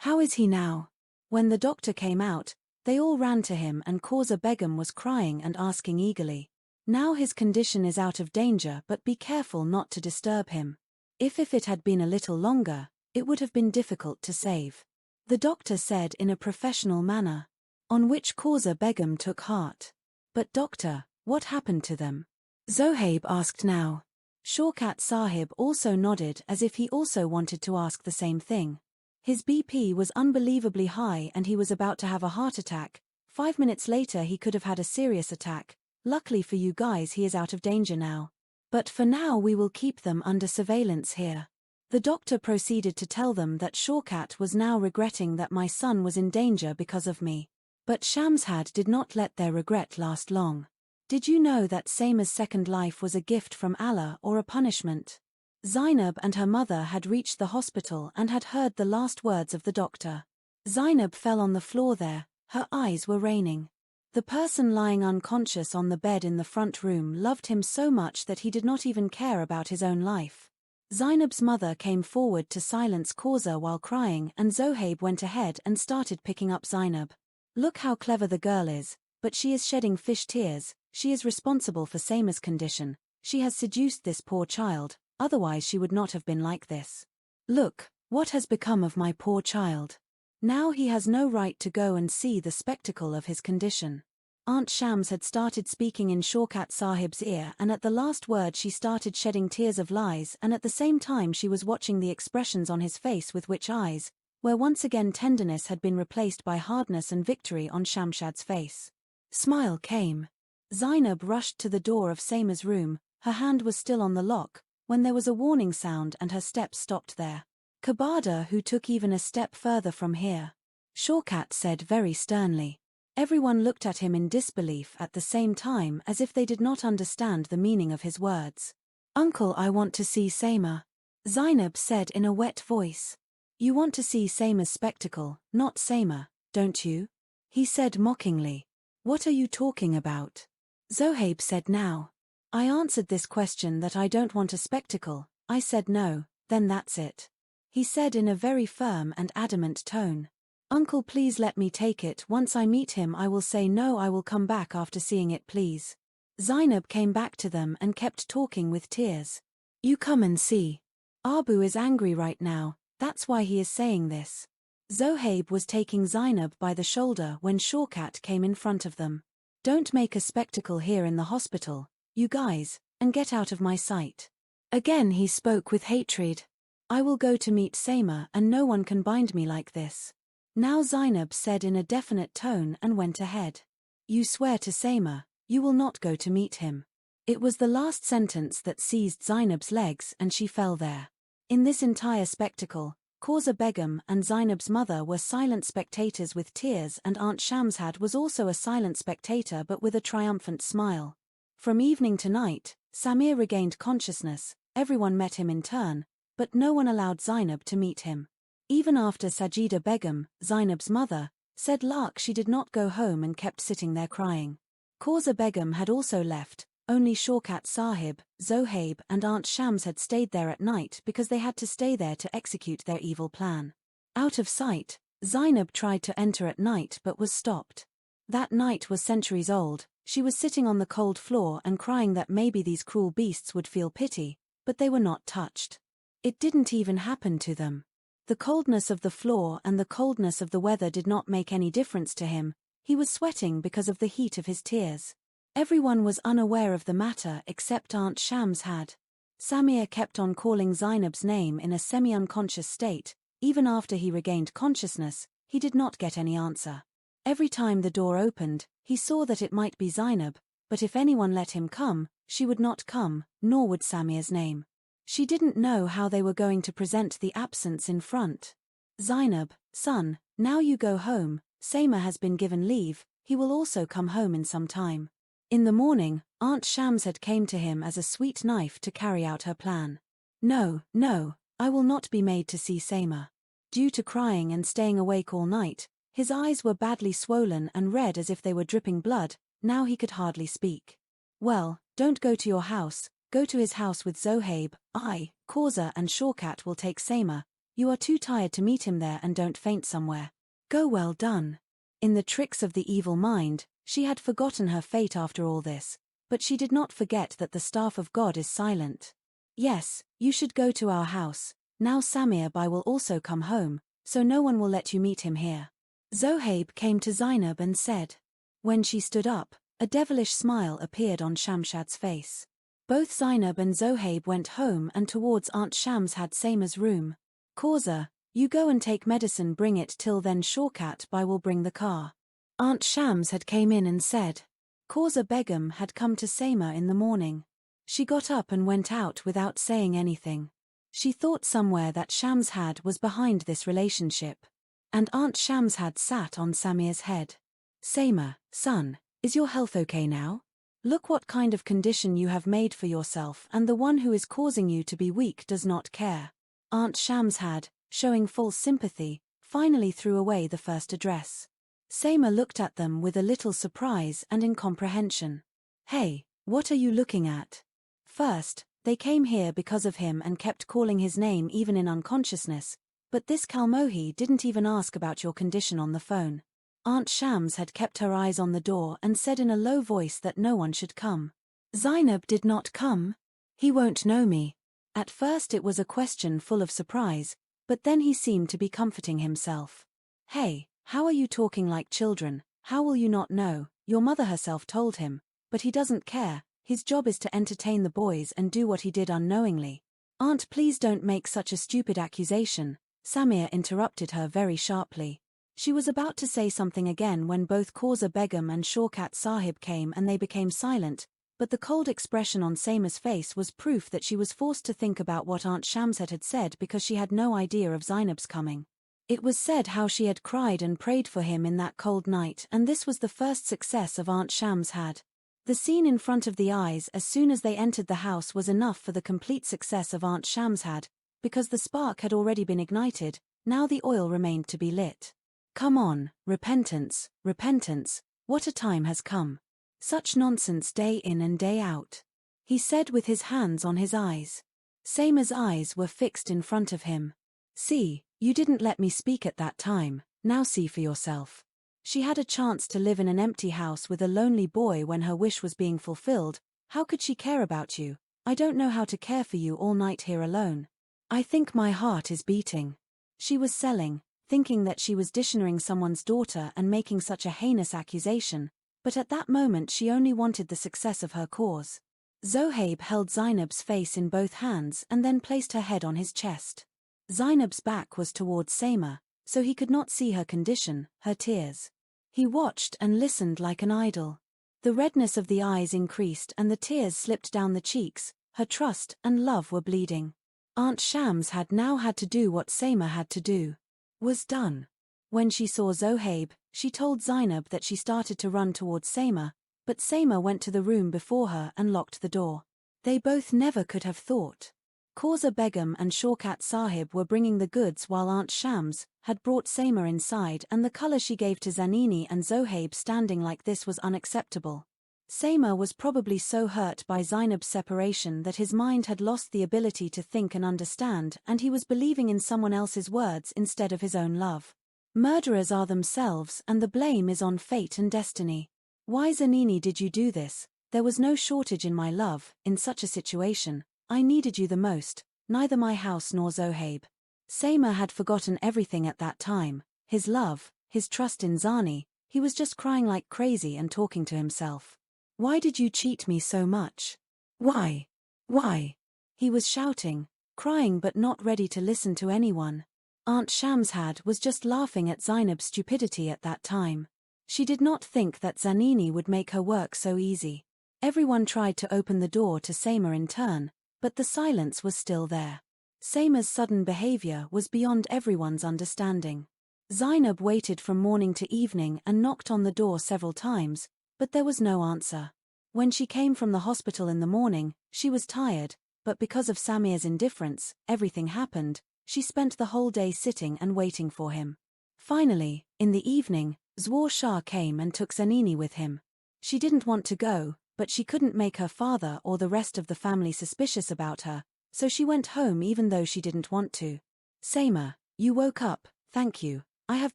How is he now?" When the doctor came out, they all ran to him and Kauza Begum was crying and asking eagerly. "Now his condition is out of danger, but be careful not to disturb him. If it had been a little longer, it would have been difficult to save," the doctor said in a professional manner. On which Kauza Begum took heart. "But doctor, what happened to them?" Zohaib asked now. Shaukat Sahib also nodded as if he also wanted to ask the same thing. His BP was unbelievably high and he was about to have a heart attack. 5 minutes later he could have had a serious attack. Luckily for you guys he is out of danger now. But for now we will keep them under surveillance here. The doctor proceeded to tell them that Shaukat was now regretting that my son was in danger because of me. But Shamshad did not let their regret last long. Did you know that Saima's second life was a gift from Allah or a punishment? Zainab and her mother had reached the hospital and had heard the last words of the doctor. Zainab fell on the floor there, her eyes were raining. The person lying unconscious on the bed in the front room loved him so much that he did not even care about his own life. Zainab's mother came forward to silence Kauza while crying, and Zohaib went ahead and started picking up Zainab. "Look how clever the girl is, but she is shedding fish tears. She is responsible for Saima's condition. She has seduced this poor child, otherwise she would not have been like this. Look, what has become of my poor child? Now he has no right to go and see the spectacle of his condition." Aunt Shams had started speaking in Shaukat Sahib's ear, and at the last word she started shedding tears of lies, and at the same time she was watching the expressions on his face, with which eyes, where once again tenderness had been replaced by hardness and victory on Shamshad's face. Smile came. Zainab rushed to the door of Saima's room, her hand was still on the lock, when there was a warning sound and her steps stopped there. "Kabada, who took even a step further from here?" Shaukat said very sternly. Everyone looked at him in disbelief at the same time, as if they did not understand the meaning of his words. "Uncle, I want to see Saima," Zainab said in a wet voice. "You want to see Saima's spectacle, not Saima, don't you?" he said mockingly. "What are you talking about?" Zohaib said now. "I answered this question that I don't want a spectacle. I said no, then that's it," he said in a very firm and adamant tone. "Uncle, please let me take it. Once I meet him I will say no, I will come back after seeing it, please." Zainab came back to them and kept talking with tears. "You come and see. Abu is angry right now, that's why he is saying this." Zohaib was taking Zainab by the shoulder when Shaukat came in front of them. "Don't make a spectacle here in the hospital, you guys, and get out of my sight." Again he spoke with hatred. "I will go to meet Saima and no one can bind me like this." Now Zainab said in a definite tone and went ahead. "You swear to Saima, you will not go to meet him." It was the last sentence that seized Zainab's legs and she fell there. In this entire spectacle, Kauza Begum and Zainab's mother were silent spectators with tears, and Aunt Shamshad was also a silent spectator but with a triumphant smile. From evening to night, Samir regained consciousness, everyone met him in turn, but no one allowed Zainab to meet him. Even after Sajida Begum, Zainab's mother, said Lark, she did not go home and kept sitting there crying. Kauza Begum had also left, only Shaukat Sahib, Zohaib and Aunt Shams had stayed there at night because they had to stay there to execute their evil plan. Out of sight, Zainab tried to enter at night but was stopped. That night was centuries old, she was sitting on the cold floor and crying that maybe these cruel beasts would feel pity, but they were not touched. It didn't even happen to them. The coldness of the floor and the coldness of the weather did not make any difference to him. He was sweating because of the heat of his tears. Everyone was unaware of the matter except Aunt Shams had. Samir kept on calling Zainab's name in a semi-unconscious state. Even after he regained consciousness, he did not get any answer. Every time the door opened, he saw that it might be Zainab, but if anyone let him come, she would not come, nor would Samir's name. She didn't know how they were going to present the absence in front. Zainab, son, now you go home. Samir has been given leave, he will also come home in some time. In the morning, Aunt Shams had came to him as a sweet knife to carry out her plan. No, no, I will not be made to see Samir. Due to crying and staying awake all night, his eyes were badly swollen and red as if they were dripping blood. Now he could hardly speak. Well, don't go to your house, go to his house with Zohaib. I, Kausa and Shawkat will take Samir. You are too tired to meet him there and don't faint somewhere. Go, well done. In the tricks of the evil mind, she had forgotten her fate after all this, but she did not forget that the staff of God is silent. Yes, you should go to our house. Now Samir Bai will also come home, so no one will let you meet him here. Zohaib came to Zainab and said. When she stood up, a devilish smile appeared on Shamshad's face. Both Zainab and Zohaib went home and towards Aunt Shams had Samir's room. Kausa, you go and take medicine, bring it till then Shawkat Bai will bring the car. Aunt Shams had came in and said. Kausa Begum had come to Samir in the morning. She got up and went out without saying anything. She thought somewhere that Shamshad was behind this relationship. And Aunt Shamshad sat on Samir's head. Samir, son, is your health okay now? Look what kind of condition you have made for yourself, and the one who is causing you to be weak does not care. Aunt Shamshad, showing full sympathy, finally threw away the first address. Samir looked at them with a little surprise and incomprehension. Hey, what are you looking at? First, they came here because of him and kept calling his name even in unconsciousness, but this Kalmohi didn't even ask about your condition on the phone. Aunt Shams had kept her eyes on the door and said in a low voice that no one should come. Zainab did not come? He won't know me. At first it was a question full of surprise, but then he seemed to be comforting himself. Hey, how are you talking like children? How will you not know? Your mother herself told him, but he doesn't care. His job is to entertain the boys and do what he did unknowingly. Aunt, please don't make such a stupid accusation. Samir interrupted her very sharply. She was about to say something again when both Kausa Begum and Shawkat Sahib came and they became silent, but the cold expression on Samir's face was proof that she was forced to think about what Aunt Shamshad had said because she had no idea of Zainab's coming. It was said how she had cried and prayed for him in that cold night, and this was the first success of Aunt Shamshad. The scene in front of the eyes as soon as they entered the house was enough for the complete success of Aunt Shamshad, because the spark had already been ignited, now the oil remained to be lit. Come on, repentance, repentance, what a time has come. Such nonsense day in and day out. He said with his hands on his eyes. Samir's eyes were fixed in front of him. See, you didn't let me speak at that time, now see for yourself. She had a chance to live in an empty house with a lonely boy when her wish was being fulfilled. How could she care about you? I don't know how to care for you all night here alone. I think my heart is beating. She was selling, thinking that she was dishonouring someone's daughter and making such a heinous accusation, but at that moment she only wanted the success of her cause. Zohaib held Zainab's face in both hands and then placed her head on his chest. Zainab's back was towards Samir, so he could not see her condition, her tears. He watched and listened like an idol. The redness of the eyes increased and the tears slipped down the cheeks, her trust and love were bleeding. Aunt Shams had now had to do what Samir had to do. Was done. When she saw Zohaib, she told Zainab that she started to run towards Samir, but Samir went to the room before her and locked the door. They both never could have thought. Kausa Begum and Shawkat Sahib were bringing the goods while Aunt Shams had brought Samir inside, and the colour she gave to Zanini and Zohaib standing like this was unacceptable. Samir was probably so hurt by Zainab's separation that his mind had lost the ability to think and understand, and he was believing in someone else's words instead of his own love. Murderers are themselves, and the blame is on fate and destiny. Why, Zanini, did you do this? There was no shortage in my love. In such a situation, I needed you the most, neither my house nor Zohaib. Saima had forgotten everything at that time, his love, his trust in Zani. He was just crying like crazy and talking to himself. Why did you cheat me so much? Why? Why? He was shouting, crying but not ready to listen to anyone. Aunt Shamshad was just laughing at Zainab's stupidity at that time. She did not think that Zanini would make her work so easy. Everyone tried to open the door to Saima in turn, but the silence was still there. Saima's sudden behavior was beyond everyone's understanding. Zainab waited from morning to evening and knocked on the door several times, but there was no answer. When she came from the hospital in the morning, she was tired, but because of Samir's indifference, everything happened. She spent the whole day sitting and waiting for him. Finally, in the evening, Zwar Shah came and took Zanini with him. She didn't want to go, but she couldn't make her father or the rest of the family suspicious about her, so she went home even though she didn't want to. Saima, you woke up, thank you. I have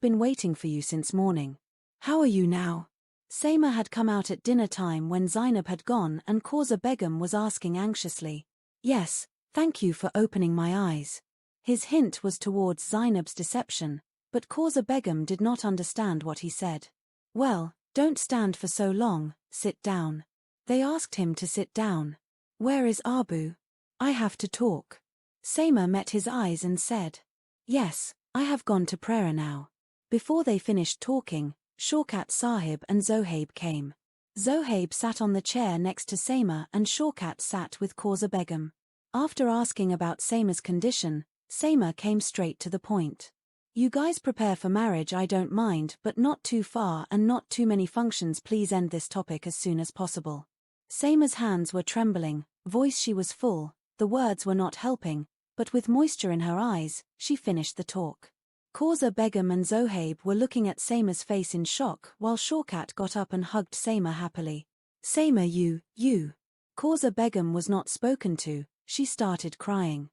been waiting for you since morning. How are you now? Saima had come out at dinner time when Zainab had gone and Kauza Begum was asking anxiously. Yes, thank you for opening my eyes. His hint was towards Zainab's deception, but Kauza Begum did not understand what he said. Well, don't stand for so long, sit down. They asked him to sit down. Where is Abu? I have to talk. Saima met his eyes and said. Yes, I have gone to prayer now. Before they finished talking, Shaukat Sahib and Zohaib came. Zohaib sat on the chair next to Saima and Shaukat sat with Kauza Begum. After asking about Saima's condition, Saima came straight to the point. You guys prepare for marriage, I don't mind, but not too far and not too many functions. Please end this topic as soon as possible. Saima's hands were trembling, voice she was full, the words were not helping, but with moisture in her eyes, she finished the talk. Kauza Begum and Zohaib were looking at Saima's face in shock while Shaukat got up and hugged Saima happily. Saima, you. Kauza Begum was not spoken to, she started crying.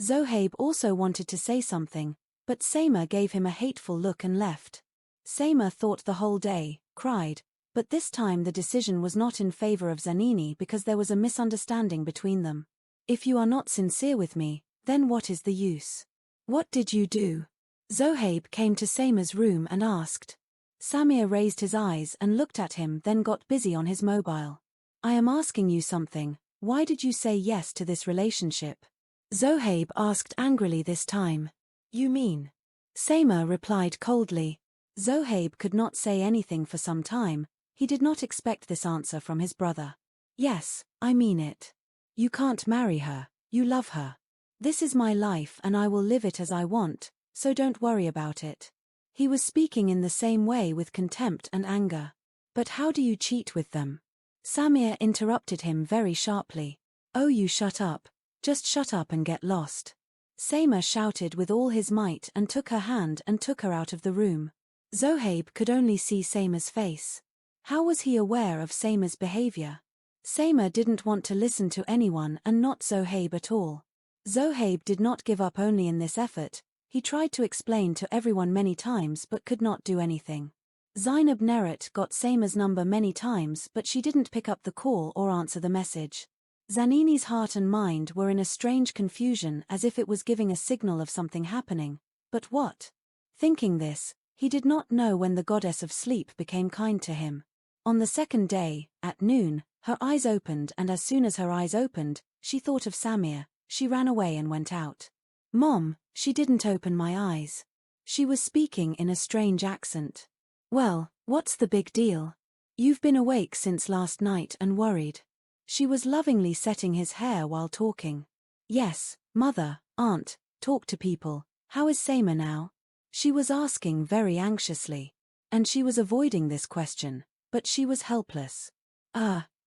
Zohaib also wanted to say something, but Saima gave him a hateful look and left. Saima thought the whole day, cried, but this time the decision was not in favor of Zanini because there was a misunderstanding between them. If you are not sincere with me, then what is the use? What did you do? Zohaib came to Saima's room and asked. Samir raised his eyes and looked at him, then got busy on his mobile. I am asking you something, why did you say yes to this relationship? Zohaib asked angrily this time. You mean? Saima replied coldly. Zohaib could not say anything for some time, he did not expect this answer from his brother. Yes, I mean it. You can't marry her, you love her. This is my life and I will live it as I want, so don't worry about it. He was speaking in the same way with contempt and anger. But how do you cheat with them? Samir interrupted him very sharply. Oh, you shut up. Just shut up and get lost. Saima shouted with all his might and took her hand and took her out of the room. Zohaib could only see Saima's face. How was he aware of Saima's behavior? Saima didn't want to listen to anyone and not Zohaib at all. Zohaib did not give up only in this effort, he tried to explain to everyone many times but could not do anything. Zainab Neret got Saima's number many times but she didn't pick up the call or answer the message. Zanini's heart and mind were in a strange confusion as if it was giving a signal of something happening. But what? Thinking this, he did not know when the goddess of sleep became kind to him. On the second day, at noon, her eyes opened and as soon as her eyes opened, she thought of Samir, she ran away and went out. Mom, she didn't open my eyes. She was speaking in a strange accent. Well, what's the big deal? You've been awake since last night and worried. She was lovingly setting his hair while talking. Yes, mother, aunt, talk to people, how is Saima now? She was asking very anxiously. And she was avoiding this question, but she was helpless.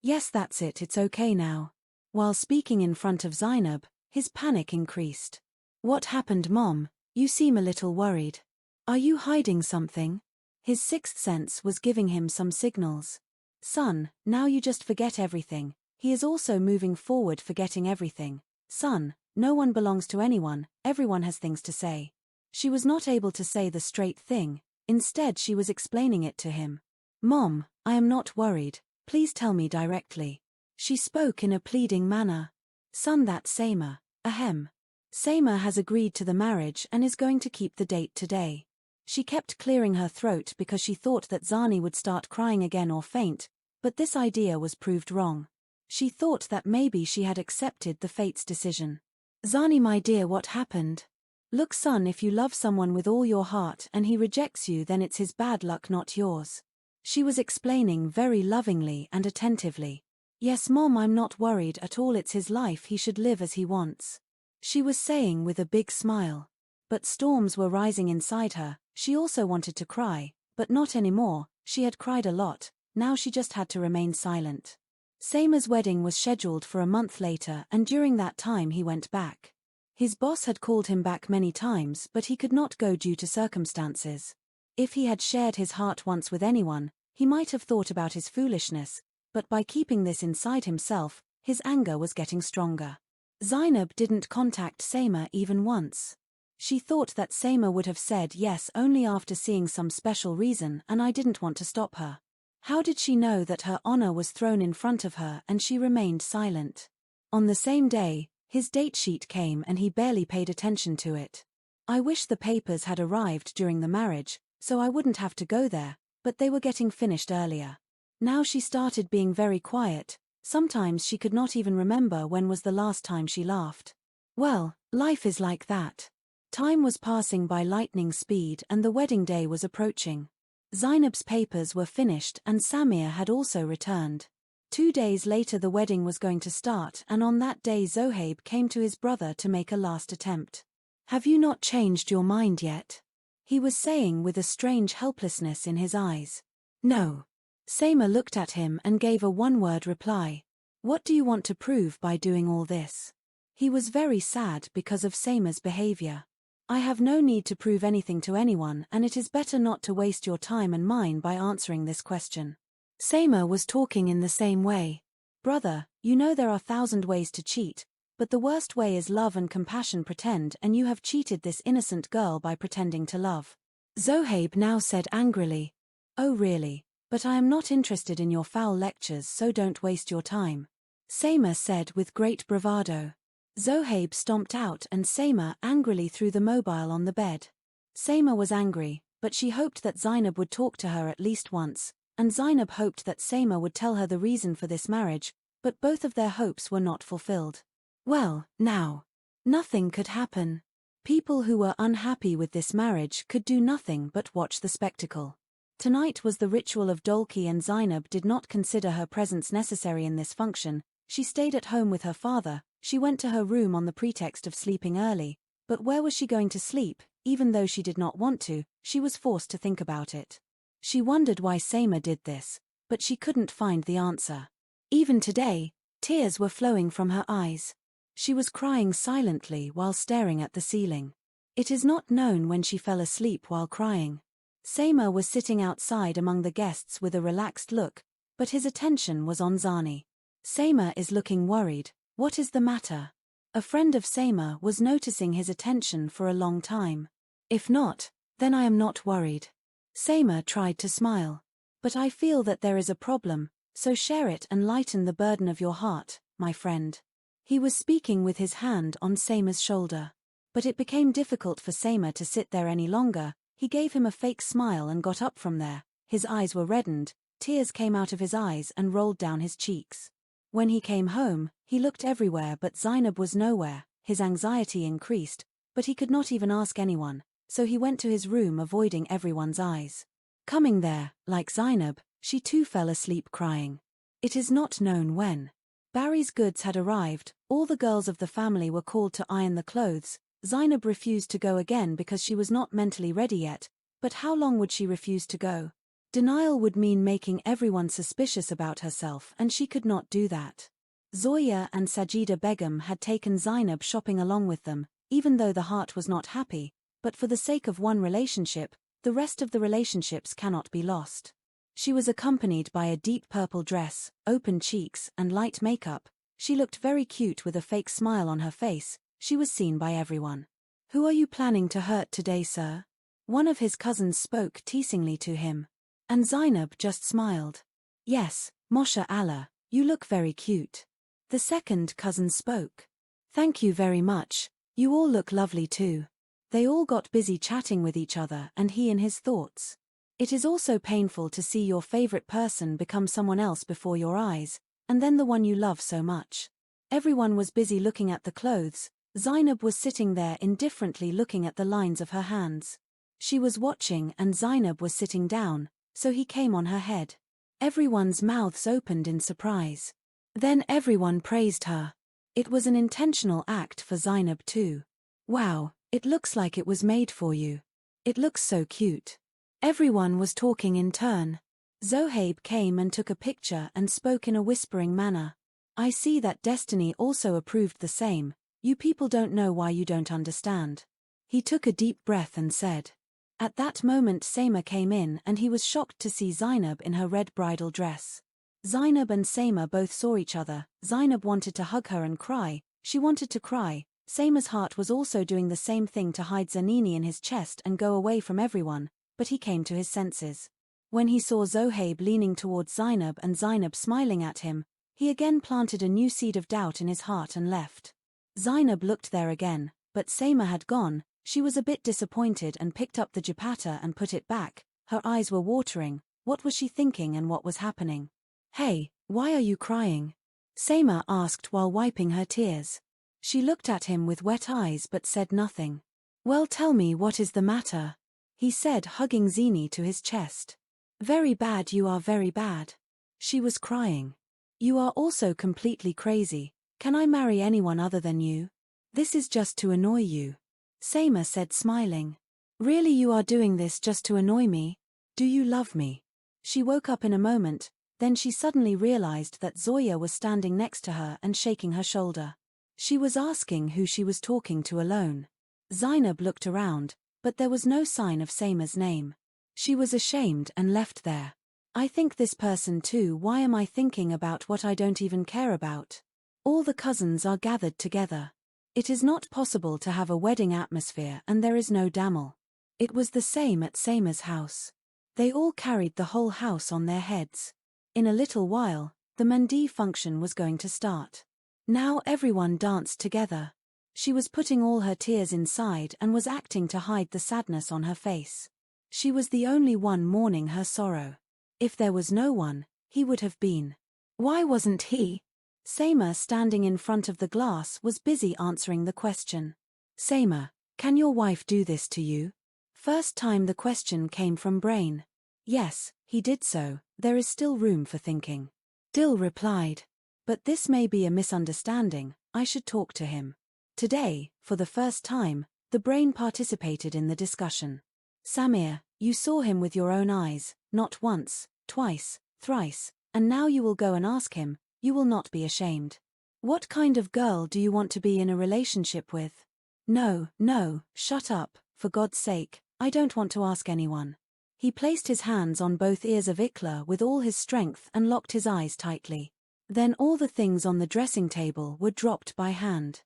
Yes that's it, it's okay now. While speaking in front of Zainab, his panic increased. What happened, Mom? You seem a little worried. Are you hiding something? His sixth sense was giving him some signals. Son, now you just forget everything. He is also moving forward forgetting everything. Son, no one belongs to anyone, everyone has things to say. She was not able to say the straight thing, instead she was explaining it to him. Mom, I am not worried, please tell me directly. She spoke in a pleading manner. Son, that's Saima, ahem. Sema has agreed to the marriage and is going to keep the date today. She kept clearing her throat because she thought that Zani would start crying again or faint, but this idea was proved wrong. She thought that maybe she had accepted the fate's decision. Zani, my dear, what happened? Look, son, if you love someone with all your heart and he rejects you, then it's his bad luck, not yours. She was explaining very lovingly and attentively. Yes, Mom, I'm not worried at all, it's his life, he should live as he wants. She was saying with a big smile. But storms were rising inside her. She also wanted to cry, but not anymore. She had cried a lot, now she just had to remain silent. Sema's wedding was scheduled for a month later, and during that time he went back. His boss had called him back many times, but he could not go due to circumstances. If he had shared his heart once with anyone, he might have thought about his foolishness, but by keeping this inside himself, his anger was getting stronger. Zainab didn't contact Sema even once. She thought that Sema would have said yes only after seeing some special reason, and I didn't want to stop her. How did she know that her honor was thrown in front of her and she remained silent? On the same day, his date sheet came and he barely paid attention to it. I wish the papers had arrived during the marriage, so I wouldn't have to go there, but they were getting finished earlier. Now she started being very quiet. Sometimes she could not even remember when was the last time she laughed. Well, life is like that. Time was passing by lightning speed and the wedding day was approaching. Zainab's papers were finished and Samir had also returned. 2 days later the wedding was going to start, and on that day Zohaib came to his brother to make a last attempt. Have you not changed your mind yet? He was saying with a strange helplessness in his eyes. No. Sema looked at him and gave a one-word reply. What do you want to prove by doing all this? He was very sad because of Sema's behavior. I have no need to prove anything to anyone, and it is better not to waste your time and mine by answering this question. Sema was talking in the same way. Brother, you know there are 1,000 ways to cheat, but the worst way is love and compassion pretend, and you have cheated this innocent girl by pretending to love. Zohaib now said angrily. Oh really? But I am not interested in your foul lectures, so don't waste your time. Sema said with great bravado. Zohaib stomped out and Sema angrily threw the mobile on the bed. Sema was angry, but she hoped that Zainab would talk to her at least once, and Zainab hoped that Sema would tell her the reason for this marriage, but both of their hopes were not fulfilled. Well, now. Nothing could happen. People who were unhappy with this marriage could do nothing but watch the spectacle. Tonight was the ritual of Dolki and Zainab did not consider her presence necessary in this function. She stayed at home with her father. She went to her room on the pretext of sleeping early, but where was she going to sleep? Even though she did not want to, she was forced to think about it. She wondered why Sema did this, but she couldn't find the answer. Even today, tears were flowing from her eyes. She was crying silently while staring at the ceiling. It is not known when she fell asleep while crying. Sema was sitting outside among the guests with a relaxed look, but his attention was on Zani. Sema is looking worried. What is the matter? A friend of Sema was noticing his attention for a long time. If not, then I am not worried. Sema tried to smile. But I feel that there is a problem, so share it and lighten the burden of your heart, my friend. He was speaking with his hand on Sema's shoulder. But it became difficult for Sema to sit there any longer. He gave him a fake smile and got up from there. His eyes were reddened, tears came out of his eyes and rolled down his cheeks. When he came home, he looked everywhere but Zainab was nowhere. His anxiety increased, but he could not even ask anyone, so he went to his room avoiding everyone's eyes. Coming there, like Zainab, she too fell asleep crying. It is not known when. Barry's goods had arrived, all the girls of the family were called to iron the clothes. Zainab refused to go again because she was not mentally ready yet, but how long would she refuse to go? Denial would mean making everyone suspicious about herself, and she could not do that. Zoya and Sajida Begum had taken Zainab shopping along with them, even though the heart was not happy, but for the sake of one relationship, the rest of the relationships cannot be lost. She was accompanied by a deep purple dress, open cheeks, and light makeup. She looked very cute with a fake smile on her face. She was seen by everyone. Who are you planning to hurt today, sir? One of his cousins spoke teasingly to him. And Zainab just smiled. Yes, Moshe Allah, you look very cute. The second cousin spoke. Thank you very much. You all look lovely too. They all got busy chatting with each other and he in his thoughts. It is also painful to see your favorite person become someone else before your eyes, and then the one you love so much. Everyone was busy looking at the clothes. Zainab was sitting there indifferently looking at the lines of her hands. She was watching and Zainab was sitting down, so he came on her head. Everyone's mouths opened in surprise. Then everyone praised her. It was an intentional act for Zainab too. Wow, it looks like it was made for you. It looks so cute. Everyone was talking in turn. Zohaib came and took a picture and spoke in a whispering manner. I see that Destiny also approved the same. You people don't know why you don't understand. He took a deep breath and said. At that moment Seima came in and he was shocked to see Zainab in her red bridal dress. Zainab and Seima both saw each other. Zainab wanted to hug her and cry. She wanted to cry. Seima's heart was also doing the same thing to hide Zanini in his chest and go away from everyone, but he came to his senses. When he saw Zohaib leaning towards Zainab and Zainab smiling at him, he again planted a new seed of doubt in his heart and left. Zainab looked there again, but Seima had gone. She was a bit disappointed and picked up the dupatta and put it back. Her eyes were watering. What was she thinking and what was happening? Hey, why are you crying? Seima asked while wiping her tears. She looked at him with wet eyes but said nothing. Well, tell me what is the matter? He said, hugging Zini to his chest. Very bad, you are very bad. She was crying. You are also completely crazy. Can I marry anyone other than you? This is just to annoy you. Seima said, smiling. Really, you are doing this just to annoy me? Do you love me? She woke up in a moment, then she suddenly realized that Zoya was standing next to her and shaking her shoulder. She was asking who she was talking to alone. Zainab looked around, but there was no sign of Seima's name. She was ashamed and left there. I think this person too. Why am I thinking about what I don't even care about? All the cousins are gathered together. It is not possible to have a wedding atmosphere and there is no damel. It was the same at Seima's house. They all carried the whole house on their heads. In a little while, the Mandi function was going to start. Now everyone danced together. She was putting all her tears inside and was acting to hide the sadness on her face. She was the only one mourning her sorrow. If there was no one, he would have been. Why wasn't he? Seima, standing in front of the glass, was busy answering the question. Seima, can your wife do this to you? First time the question came from Brain. Yes, he did so. There is still room for thinking. Dill replied. But this may be a misunderstanding. I should talk to him. Today, for the first time, the Brain participated in the discussion. Samir, you saw him with your own eyes, not once, twice, thrice, and now you will go and ask him. You will not be ashamed. What kind of girl do you want to be in a relationship with? No, shut up, for God's sake, I don't want to ask anyone. He placed his hands on both ears of Ikla with all his strength and locked his eyes tightly. Then all the things on the dressing table were dropped by hand.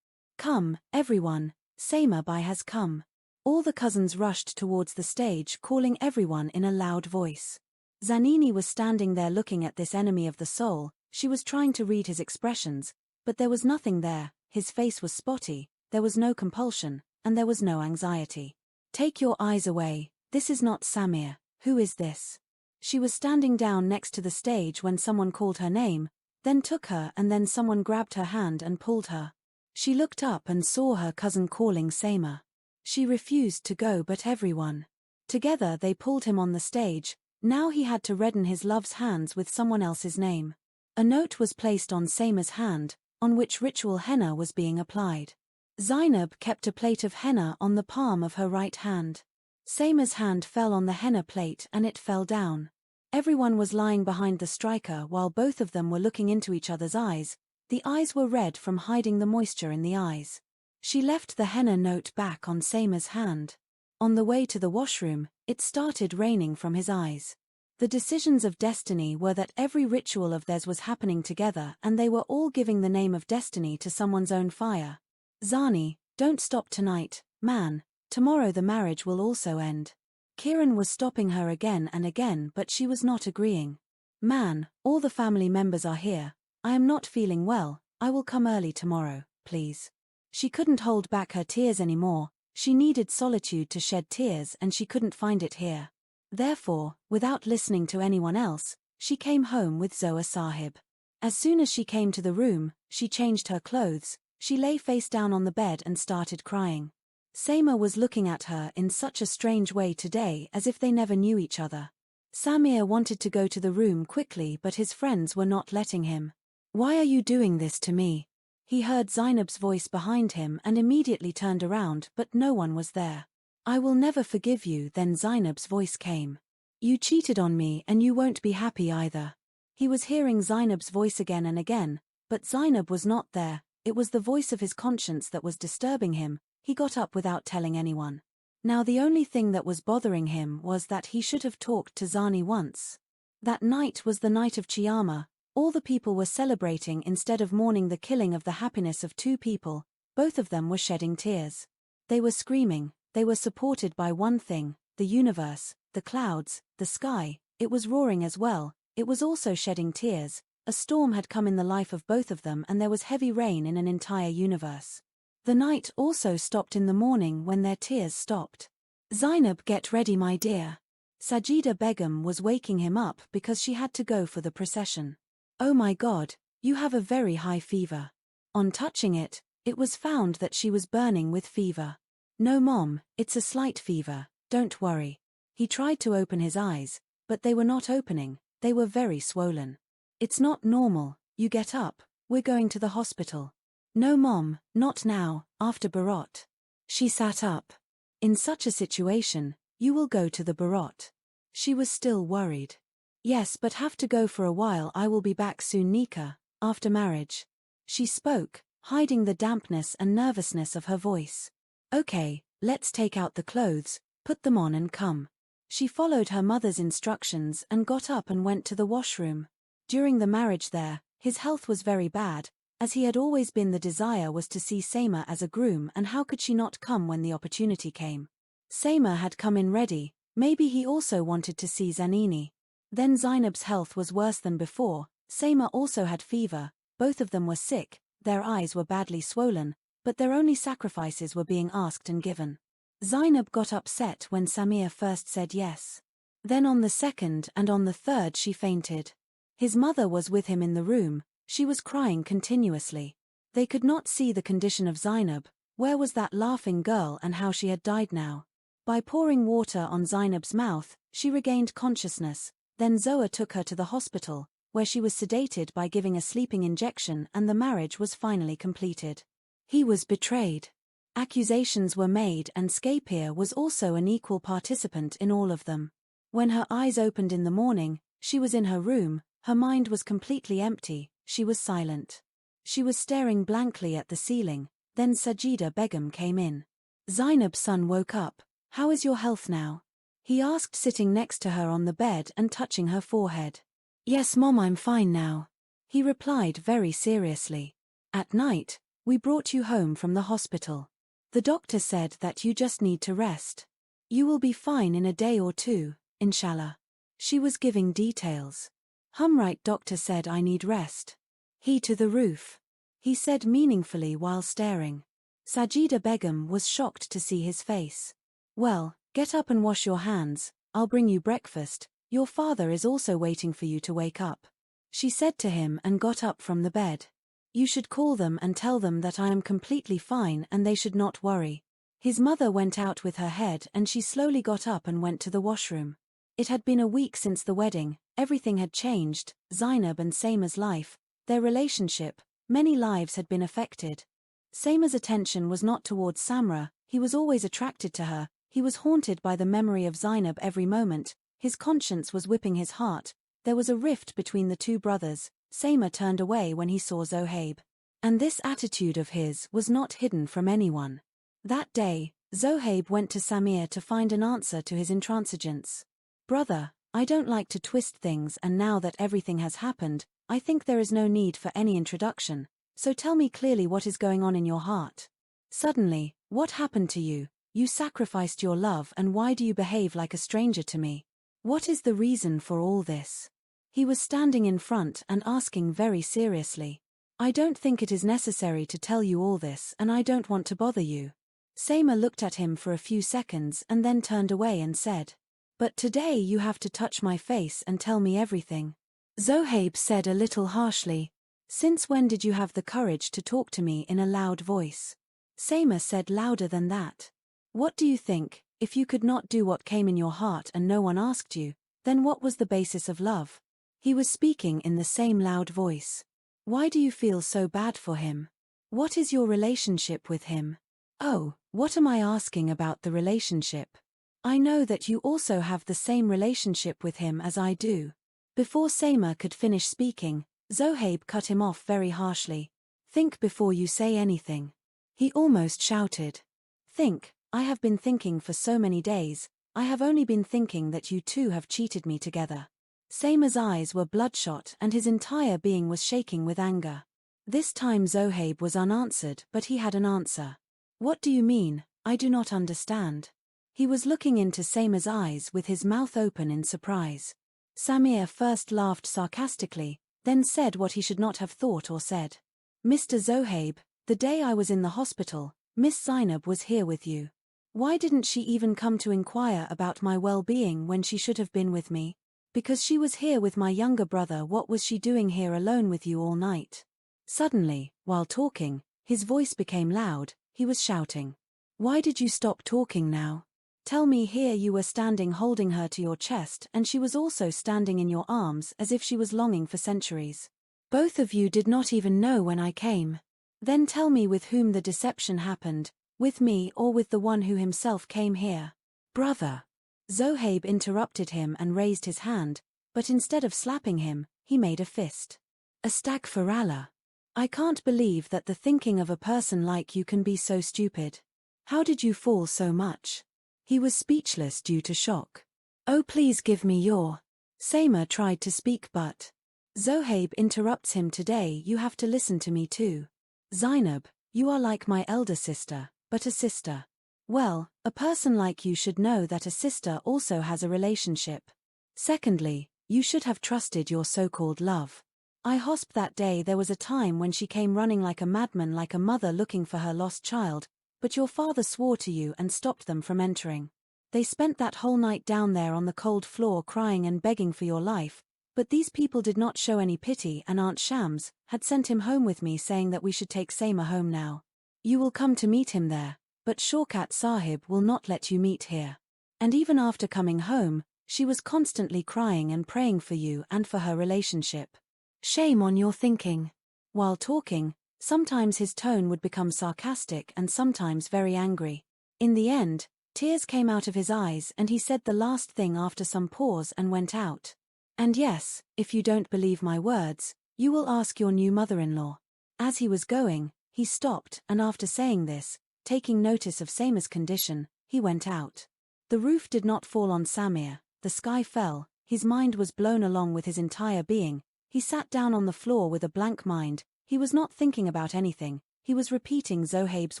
Come, everyone, Seima Bai has come. All the cousins rushed towards the stage, calling everyone in a loud voice. Zanini was standing there looking at this enemy of the soul. She was trying to read his expressions, but there was nothing there. His face was spotty, there was no compulsion, and there was no anxiety. Take your eyes away, this is not Samir. Who is this? She was standing down next to the stage when someone called her name, then took her, and then someone grabbed her hand and pulled her. She looked up and saw her cousin calling Seima. She refused to go, but everyone. Together they pulled him on the stage. Now he had to redden his love's hands with someone else's name. A note was placed on Seima's hand, on which ritual henna was being applied. Zainab kept a plate of henna on the palm of her right hand. Seima's hand fell on the henna plate and it fell down. Everyone was lying behind the striker while both of them were looking into each other's eyes. The eyes were red from hiding the moisture in the eyes. She left the henna note back on Seima's hand. On the way to the washroom, it started raining from his eyes. The decisions of destiny were that every ritual of theirs was happening together and they were all giving the name of destiny to someone's own fire. Zani, don't stop tonight, man. Tomorrow the marriage will also end. Kiran was stopping her again and again, but she was not agreeing. Man, all the family members are here. I am not feeling well. I will come early tomorrow, please. She couldn't hold back her tears anymore. She needed solitude to shed tears and she couldn't find it here. Therefore, without listening to anyone else, she came home with Zoa Sahib. As soon as she came to the room, she changed her clothes, she lay face down on the bed and started crying. Seema was looking at her in such a strange way today, as if they never knew each other. Samir wanted to go to the room quickly, but his friends were not letting him. "Why are you doing this to me?" He heard Zainab's voice behind him and immediately turned around, but no one was there. "I will never forgive you." Then Zainab's voice came. "You cheated on me and you won't be happy either." He was hearing Zainab's voice again and again, but Zainab was not there. It was the voice of his conscience that was disturbing him. He got up without telling anyone. Now the only thing that was bothering him was that he should have talked to Zani once. That night was the night of Chiyama. All the people were celebrating instead of mourning the killing of the happiness of two people. Both of them were shedding tears. They were screaming. They were supported by one thing, the universe, the clouds, the sky. It was roaring as well. It was also shedding tears. A storm had come in the life of both of them and there was heavy rain in an entire universe. The night also stopped in the morning when their tears stopped. "Zainab, get ready, my dear." Sajida Begum was waking him up because she had to go for the procession. "Oh my God, you have a very high fever." On touching it, it was found that she was burning with fever. "No mom, it's a slight fever, don't worry." He tried to open his eyes, but they were not opening, they were very swollen. "It's not normal, you get up, we're going to the hospital." "No mom, not now, after Bharat." She sat up. "In such a situation, you will go to the Bharat." She was still worried. "Yes, but have to go for a while. I will be back soon, Nika, after marriage." She spoke, hiding the dampness and nervousness of her voice. "Okay, let's take out the clothes, put them on and come." She followed her mother's instructions and got up and went to the washroom. During the marriage there, his health was very bad. As he had always been, the desire was to see Seema as a groom, and how could she not come when the opportunity came? Seema had come in ready. Maybe he also wanted to see Zanini. Then Zainab's health was worse than before. Seema also had fever. Both of them were sick, their eyes were badly swollen, but their only sacrifices were being asked and given. Zainab got upset when Samir first said yes. Then on the second and on the third she fainted. His mother was with him in the room. She was crying continuously. They could not see the condition of Zainab. Where was that laughing girl and how she had died now? By pouring water on Zainab's mouth, she regained consciousness. Then Zoa took her to the hospital, where she was sedated by giving a sleeping injection, and the marriage was finally completed. He was betrayed. Accusations were made and Skapir was also an equal participant in all of them. When her eyes opened in the morning, she was in her room. Her mind was completely empty. She was silent. She was staring blankly at the ceiling. Then Sajida Begum came in. Zainab's son woke up. "How is your health now?" he asked, sitting next to her on the bed and touching her forehead. "Yes mom, I'm fine now," he replied very seriously. "At night, we brought you home from the hospital. The doctor said that you just need to rest. You will be fine in a day or two, inshallah." She was giving details. "Right, doctor said I need rest." "He to the roof," he said meaningfully while staring. Sajida Begum was shocked to see his face. "Well, get up and wash your hands, I'll bring you breakfast, your father is also waiting for you to wake up," she said to him and got up from the bed. "You should call them and tell them that I am completely fine and they should not worry." His mother went out with her head and she slowly got up and went to the washroom. It had been a week since the wedding, everything had changed, Zainab and Seema's life, their relationship, many lives had been affected. Seema's attention was not towards Samra, he was always attracted to her, he was haunted by the memory of Zainab every moment, his conscience was whipping his heart. There was a rift between the two brothers. Seema turned away when he saw Zohaib. And this attitude of his was not hidden from anyone. That day, Zohaib went to Samir to find an answer to his intransigence. "Brother, I don't like to twist things, and now that everything has happened, I think there is no need for any introduction, so tell me clearly what is going on in your heart. Suddenly, what happened to you? You sacrificed your love, and why do you behave like a stranger to me? What is the reason for all this?" He was standing in front and asking very seriously. I don't think it is necessary to tell you all this, and I don't want to bother you. Sama looked at him for a few seconds and then turned away and said, "But today you have to touch my face and tell me everything." Zohaib said a little harshly, "Since when did you have the courage to talk to me in a loud voice?" Sama said louder than that, "What do you think, if you could not do what came in your heart and no one asked you, then what was the basis of love?" He was speaking in the same loud voice. "Why do you feel so bad for him? What is your relationship with him?" "Oh, what am I asking about the relationship? I know that you also have the same relationship with him as I do." Before Sama could finish speaking, Zohaib cut him off very harshly. "Think before you say anything." He almost shouted. "Think, I have been thinking for so many days, I have only been thinking that you two have cheated me together." Sama's eyes were bloodshot and his entire being was shaking with anger. This time Zohaib was unanswered, but he had an answer. "What do you mean? I do not understand." He was looking into Sama's eyes with his mouth open in surprise. Samir first laughed sarcastically, then said what he should not have thought or said. "Mr. Zohaib, the day I was in the hospital, Miss Zainab was here with you. Why didn't she even come to inquire about my well-being when she should have been with me? Because she was here with my younger brother. What was she doing here alone with you all night?" Suddenly, while talking, his voice became loud. He was shouting, "Why did you stop talking now? Tell me." Here you were standing holding her to your chest and she was also standing in your arms as if she was longing for centuries. Both of you did not even know when I came. Then tell me with whom the deception happened, with me or with the one who himself came here. "Brother." Zohaib interrupted him and raised his hand, but instead of slapping him, he made a fist. "Astaghfirullah. I can't believe that the thinking of a person like you can be so stupid. How did you fall so much?" He was speechless due to shock. "Oh, please give me your..." Sama tried to speak but Zohaib interrupts him. "Today you have to listen to me too. Zainab, you are like my elder sister, but a sister. Well, a person like you should know that a sister also has a relationship. Secondly, you should have trusted your so-called love. I hosp that day there was a time when she came running like a madman, like a mother looking for her lost child, but your father swore to you and stopped them from entering. They spent that whole night down there on the cold floor crying and begging for your life, but these people did not show any pity and Aunt Shams had sent him home with me saying that we should take Sama home now. You will come to meet him there, but Shaukat Sahib will not let you meet here. And even after coming home, she was constantly crying and praying for you and for her relationship. Shame on your thinking." While talking, sometimes his tone would become sarcastic and sometimes very angry. In the end, tears came out of his eyes and he said the last thing after some pause and went out. "And yes, if you don't believe my words, you will ask your new mother-in-law." As he was going, he stopped and after saying this, taking notice of Sama's condition, he went out. The roof did not fall on Samir, the sky fell, his mind was blown along with his entire being. He sat down on the floor with a blank mind. He was not thinking about anything, he was repeating Zohaib's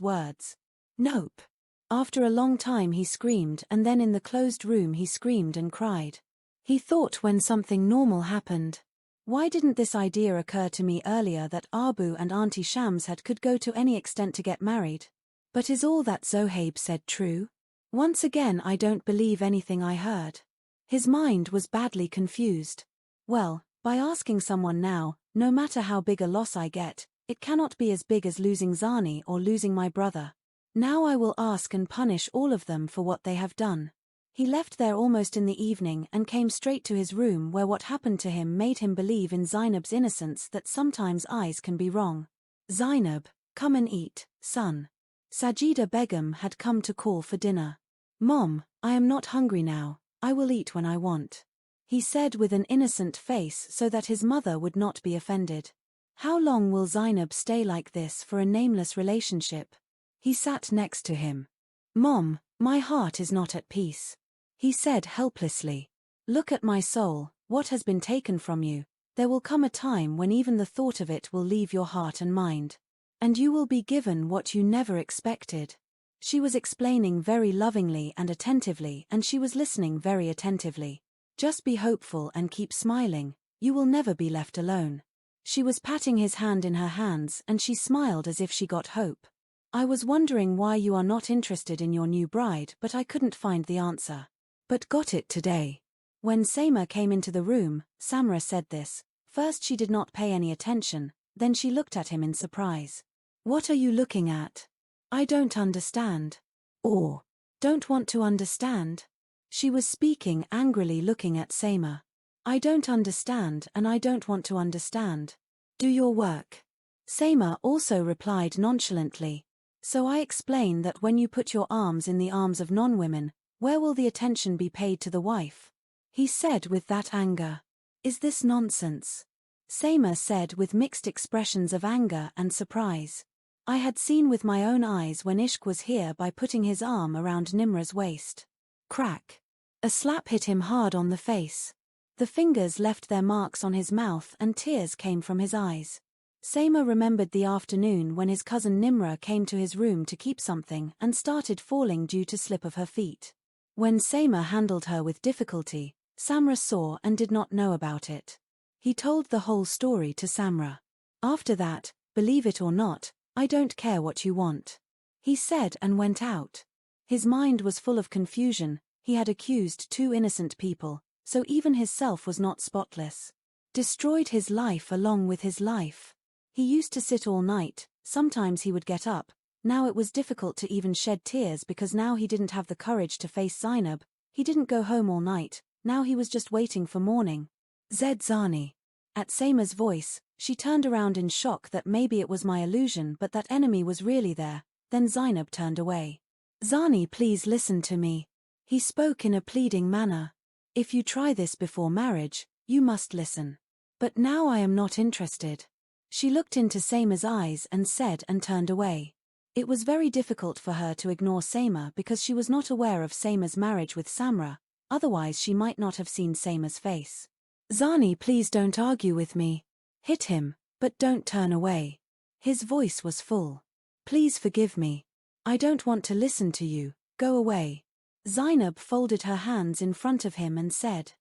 words. "Nope." After a long time he screamed and then in the closed room he screamed and cried. He thought when something normal happened. Why didn't this idea occur to me earlier that Abu and Auntie Shams could go to any extent to get married? But is all that Zohaib said true? Once again I don't believe anything I heard. His mind was badly confused. Well, by asking someone now, no matter how big a loss I get, it cannot be as big as losing Zani or losing my brother. Now I will ask and punish all of them for what they have done. He left there almost in the evening and came straight to his room where what happened to him made him believe in Zainab's innocence, that sometimes eyes can be wrong. "Zainab, come and eat, son." Sajida Begum had come to call for dinner. "Mom, I am not hungry now, I will eat when I want," he said with an innocent face so that his mother would not be offended. How long will Zainab stay like this for a nameless relationship? He sat next to him. "Mom, my heart is not at peace," he said helplessly. "Look at my soul, what has been taken from you. There will come a time when even the thought of it will leave your heart and mind. And you will be given what you never expected." She was explaining very lovingly and attentively and she was listening very attentively. "Just be hopeful and keep smiling, you will never be left alone." She was patting his hand in her hands and she smiled as if she got hope. I was wondering why you are not interested in your new bride, but I couldn't find the answer. But got it today. When Seima came into the room, Samra said this. First she did not pay any attention, then she looked at him in surprise. What are you looking at? I don't understand. Or, don't want to understand? She was speaking angrily looking at Seima. I don't understand and I don't want to understand. Do your work. Seima also replied nonchalantly. So I explain that when you put your arms in the arms of non-women, where will the attention be paid to the wife? He said with that anger. Is this nonsense? Seima said with mixed expressions of anger and surprise. I had seen with my own eyes when Ishq was here by putting his arm around Nimra's waist. Crack. A slap hit him hard on the face. The fingers left their marks on his mouth and tears came from his eyes. Seima remembered the afternoon when his cousin Nimra came to his room to keep something and started falling due to slip of her feet. When Seima handled her with difficulty, Samra saw and did not know about it. He told the whole story to Samra. After that, believe it or not, I don't care what you want. He said and went out. His mind was full of confusion, he had accused two innocent people, so even his self was not spotless. Destroyed his life along with his life. He used to sit all night, sometimes he would get up, now it was difficult to even shed tears because now he didn't have the courage to face Zainab, he didn't go home all night, now he was just waiting for morning. Zani. At Seima's voice, she turned around in shock that maybe it was my illusion but that enemy was really there, then Zainab turned away. Zani, please listen to me. He spoke in a pleading manner. If you try this before marriage, you must listen. But now I am not interested. She looked into Seima's eyes and said and turned away. It was very difficult for her to ignore Seima because she was not aware of Seima's marriage with Samra, otherwise she might not have seen Seima's face. Zani, please don't argue with me. Hit him, but don't turn away. His voice was full. Please forgive me. I don't want to listen to you, go away. Zainab folded her hands in front of him and said.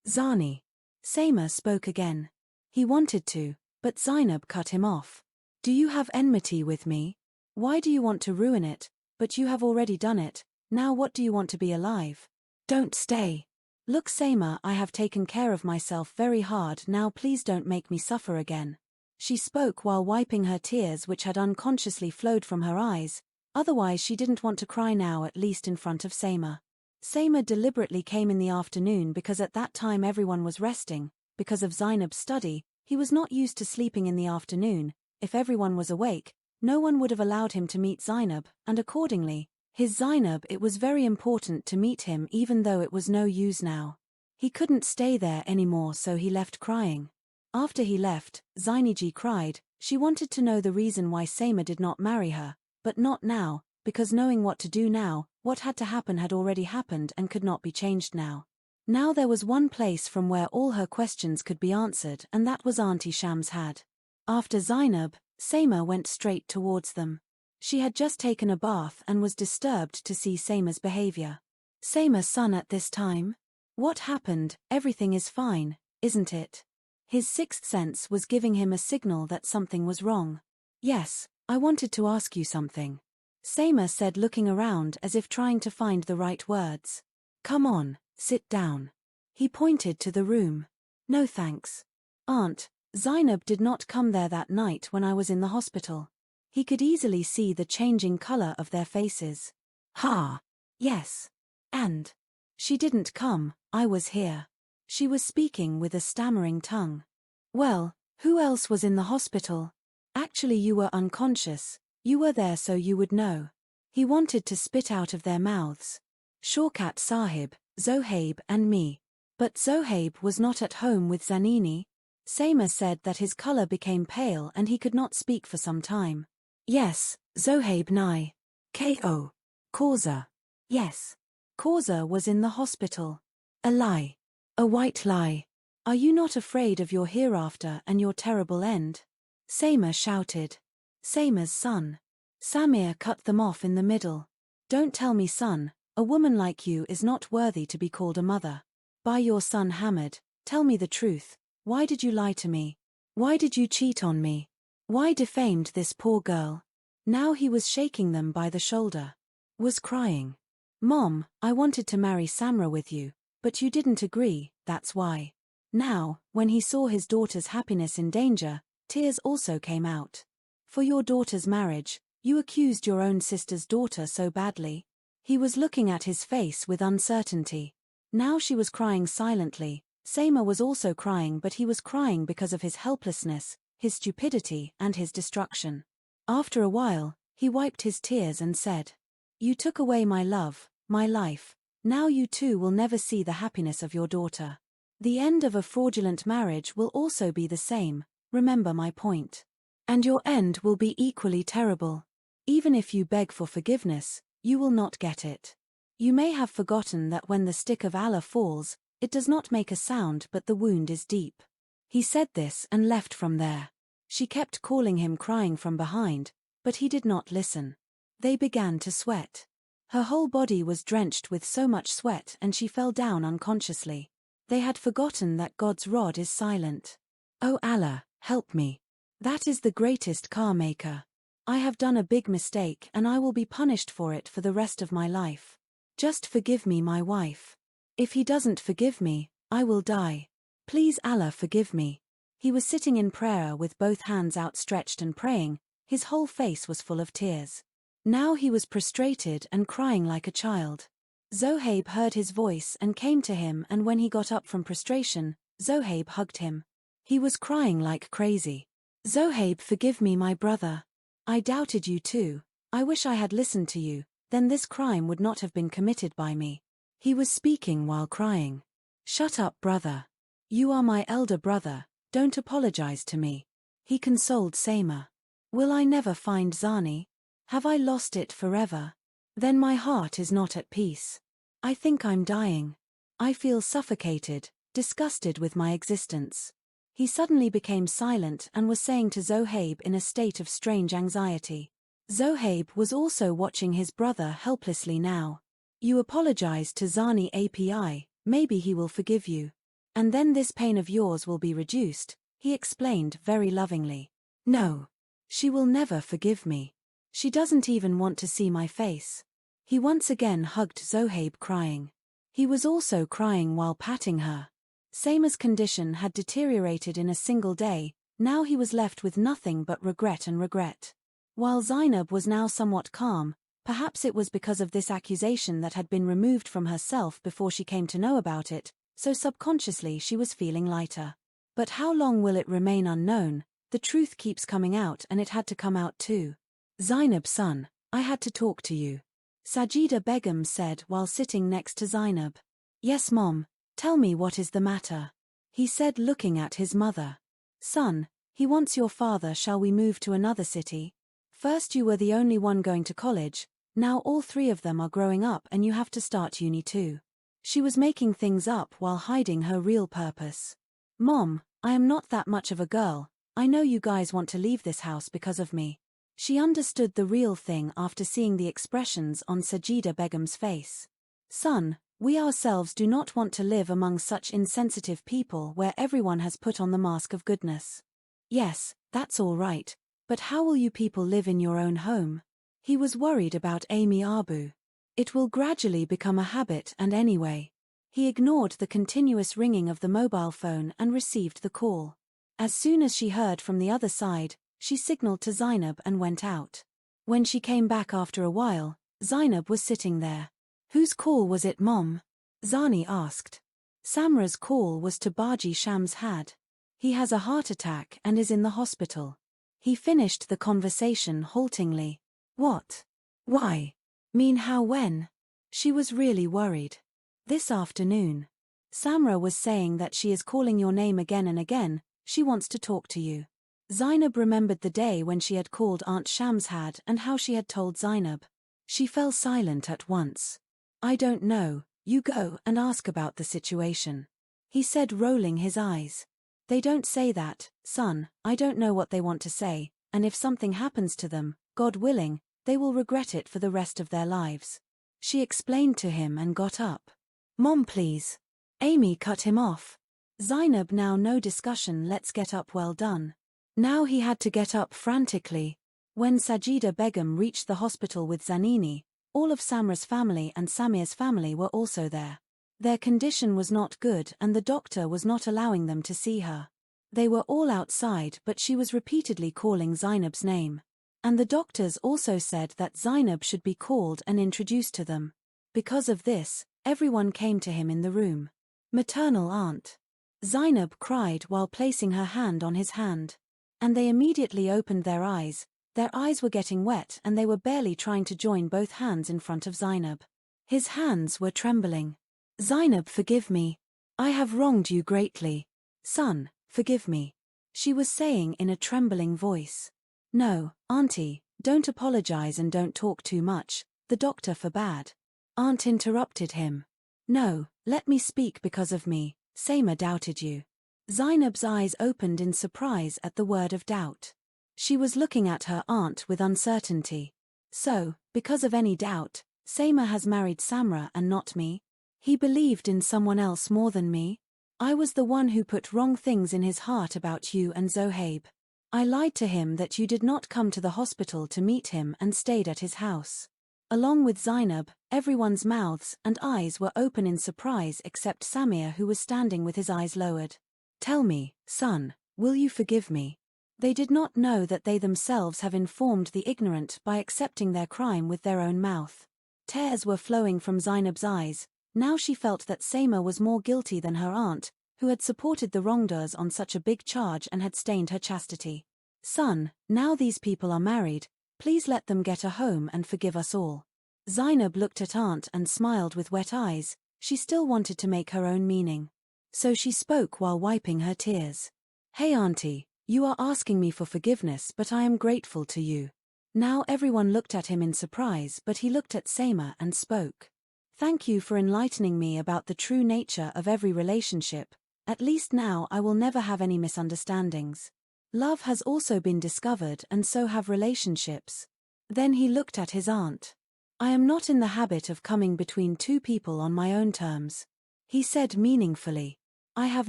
Zani. Seima spoke again. He wanted to, but Zainab cut him off. Do you have enmity with me? Why do you want to ruin it? But you have already done it, now what do you want to be alive? Don't stay. Look Seima, I have taken care of myself very hard, now please don't make me suffer again. She spoke while wiping her tears which had unconsciously flowed from her eyes, otherwise she didn't want to cry now, at least in front of Seima. Seima deliberately came in the afternoon because at that time everyone was resting, because of Zainab's study. He was not used to sleeping in the afternoon. If everyone was awake, no one would have allowed him to meet Zainab, and accordingly, his Zainab, it was very important to meet him even though it was no use now. He couldn't stay there anymore so he left crying. After he left, Zainiji cried, she wanted to know the reason why Seima did not marry her, but not now, because knowing what to do now, what had to happen had already happened and could not be changed now. Now there was one place from where all her questions could be answered and that was Auntie Shamshad. After Zainab, Seima went straight towards them. She had just taken a bath and was disturbed to see Seima's behavior. Seima's son at this time? What happened? Everything is fine, isn't it? His sixth sense was giving him a signal that something was wrong. Yes, I wanted to ask you something. Seima said looking around as if trying to find the right words. Come on. Sit down. He pointed to the room. No thanks. Aunt, Zainab did not come there that night when I was in the hospital. He could easily see the changing color of their faces. Ha! Yes. And? She didn't come, I was here. She was speaking with a stammering tongue. Well, who else was in the hospital? Actually you were unconscious, you were there so you would know. He wanted to spit out of their mouths. Shaukat Sahib, Zohaib and me. But Zohaib was not at home with Zanini. Seima said that his color became pale and he could not speak for some time. Yes, Zohaib Nai. Ko. Causa. Yes. Causa was in the hospital. A lie. A white lie. Are you not afraid of your hereafter and your terrible end? Seima shouted. Seima's son. Samir cut them off in the middle. Don't tell me son, a woman like you is not worthy to be called a mother. By your son Hamid, tell me the truth, why did you lie to me? Why did you cheat on me? Why defamed this poor girl? Now he was shaking them by the shoulder. Was crying. Mom, I wanted to marry Samra with you, but you didn't agree, that's why. Now, when he saw his daughter's happiness in danger, tears also came out. For your daughter's marriage, you accused your own sister's daughter so badly. He was looking at his face with uncertainty. Now she was crying silently. Sama was also crying, but he was crying because of his helplessness, his stupidity, and his destruction. After a while, he wiped his tears and said, "You took away my love, my life. Now you too will never see the happiness of your daughter. The end of a fraudulent marriage will also be the same, remember my point. And your end will be equally terrible. Even if you beg for forgiveness, you will not get it. You may have forgotten that when the stick of Allah falls, it does not make a sound but the wound is deep." He said this and left from there. She kept calling him, crying from behind, but he did not listen. They began to sweat. Her whole body was drenched with so much sweat and she fell down unconsciously. They had forgotten that God's rod is silent. "Oh Allah, help me. That is the greatest car maker. I have done a big mistake and I will be punished for it for the rest of my life. Just forgive me, my wife. If he doesn't forgive me, I will die. Please Allah, forgive me." He was sitting in prayer with both hands outstretched and praying. His whole face was full of tears. Now he was prostrated and crying like a child. Zohaib heard his voice and came to him, and when he got up from prostration, Zohaib hugged him. He was crying like crazy. "Zohaib, forgive me, my brother. I doubted you too. I wish I had listened to you, then this crime would not have been committed by me." He was speaking while crying. "Shut up, brother. You are my elder brother, don't apologize to me." He consoled Sama. "Will I never find Zani? Have I lost it forever? Then my heart is not at peace. I think I'm dying. I feel suffocated, disgusted with my existence." He suddenly became silent and was saying to Zohaib in a state of strange anxiety. Zohaib was also watching his brother helplessly now. "You apologize to Zani API, maybe he will forgive you. And then this pain of yours will be reduced," he explained very lovingly. "No. She will never forgive me. She doesn't even want to see my face." He once again hugged Zohaib, crying. He was also crying while patting her. Sama's condition had deteriorated in a single day. Now he was left with nothing but regret and regret. While Zainab was now somewhat calm, perhaps it was because of this accusation that had been removed from herself before she came to know about it, so subconsciously she was feeling lighter. But how long will it remain unknown? The truth keeps coming out, and it had to come out too. "Zainab, son, I had to talk to you," Sajida Begum said while sitting next to Zainab. "Yes, Mom, tell me what is the matter," he said, looking at his mother. "Son, he wants your father. Shall we move to another city? First you were the only one going to college, now all three of them are growing up and you have to start uni too." She was making things up while hiding her real purpose. "Mom, I am not that much of a girl. I know you guys want to leave this house because of me." She understood the real thing after seeing the expressions on Sajida Begum's face. "Son, we ourselves do not want to live among such insensitive people where everyone has put on the mask of goodness." "Yes, that's all right, but how will you people live in your own home?" He was worried about Amy Abu. "It will gradually become a habit, and anyway." He ignored the continuous ringing of the mobile phone and received the call. As soon as she heard from the other side, she signaled to Zainab and went out. When she came back after a while, Zainab was sitting there. "Whose call was it, Mom?" Zani asked. "Samra's call was to Baji Shamshad. He has a heart attack and is in the hospital." He finished the conversation haltingly. "What? Why? Mean how, when?" She was really worried. "This afternoon. Samra was saying that she is calling your name again and again, she wants to talk to you." Zainab remembered the day when she had called Aunt Shamshad and how she had told Zainab. She fell silent at once. "I don't know, you go and ask about the situation," he said, rolling his eyes. "They don't say that, son. I don't know what they want to say, and if something happens to them, God willing, they will regret it for the rest of their lives." She explained to him and got up. "Mom, please." Amy cut him off. Zainab now no discussion, let's get up, well done. Now he had to get up frantically. When Sajida Begum reached the hospital with Zanini, all of Samra's family and Samir's family were also there. Their condition was not good and the doctor was not allowing them to see her. They were all outside but she was repeatedly calling Zainab's name. And the doctors also said that Zainab should be called and introduced to them. Because of this, everyone came to him in the room. Maternal aunt. Zainab cried while placing her hand on his hand. And they immediately opened their eyes. Their eyes were getting wet and they were barely trying to join both hands in front of Zainab. His hands were trembling. Zainab, forgive me. I have wronged you greatly. Son, forgive me. She was saying in a trembling voice. No, auntie, don't apologize and don't talk too much, the doctor forbade. Aunt interrupted him. No, let me speak because of me, Saima doubted you. Zainab's eyes opened in surprise at the word of doubt. She was looking at her aunt with uncertainty. So, because of any doubt, Saima has married Samra and not me? He believed in someone else more than me? I was the one who put wrong things in his heart about you and Zohaib. I lied to him that you did not come to the hospital to meet him and stayed at his house. Along with Zainab, everyone's mouths and eyes were open in surprise except Samir, who was standing with his eyes lowered. Tell me, son, will you forgive me? They did not know that they themselves have informed the ignorant by accepting their crime with their own mouth. Tears were flowing from Zainab's eyes. Now she felt that Saima was more guilty than her aunt, who had supported the wrongdoers on such a big charge and had stained her chastity. Son, now these people are married, please let them get a home and forgive us all. Zainab looked at aunt and smiled with wet eyes. She still wanted to make her own meaning. So she spoke while wiping her tears. Hey auntie, you are asking me for forgiveness but I am grateful to you. Now everyone looked at him in surprise but he looked at Saima and spoke. Thank you for enlightening me about the true nature of every relationship. At least now I will never have any misunderstandings. Love has also been discovered and so have relationships. Then he looked at his aunt. I am not in the habit of coming between two people on my own terms. He said meaningfully. I have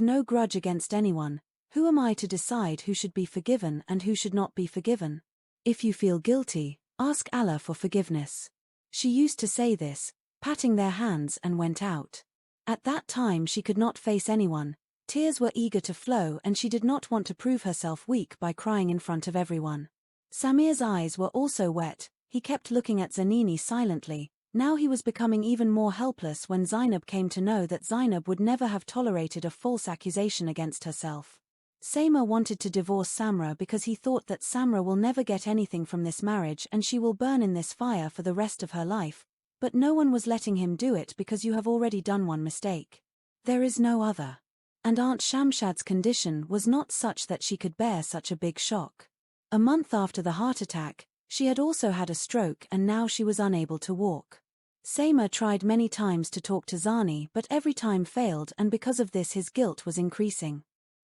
no grudge against anyone. Who am I to decide who should be forgiven and who should not be forgiven? If you feel guilty, ask Allah for forgiveness. She used to say this, patting their hands, and went out. At that time she could not face anyone. Tears were eager to flow and she did not want to prove herself weak by crying in front of everyone. Samir's eyes were also wet. He kept looking at Zanini silently. Now he was becoming even more helpless when Zainab came to know that Zainab would never have tolerated a false accusation against herself. Saima wanted to divorce Samra because he thought that Samra will never get anything from this marriage and she will burn in this fire for the rest of her life. But no one was letting him do it because you have already done one mistake. There is no other. And Aunt Shamshad's condition was not such that she could bear such a big shock. A month after the heart attack, she had also had a stroke and now she was unable to walk. Saima tried many times to talk to Zani but every time failed and because of this his guilt was increasing.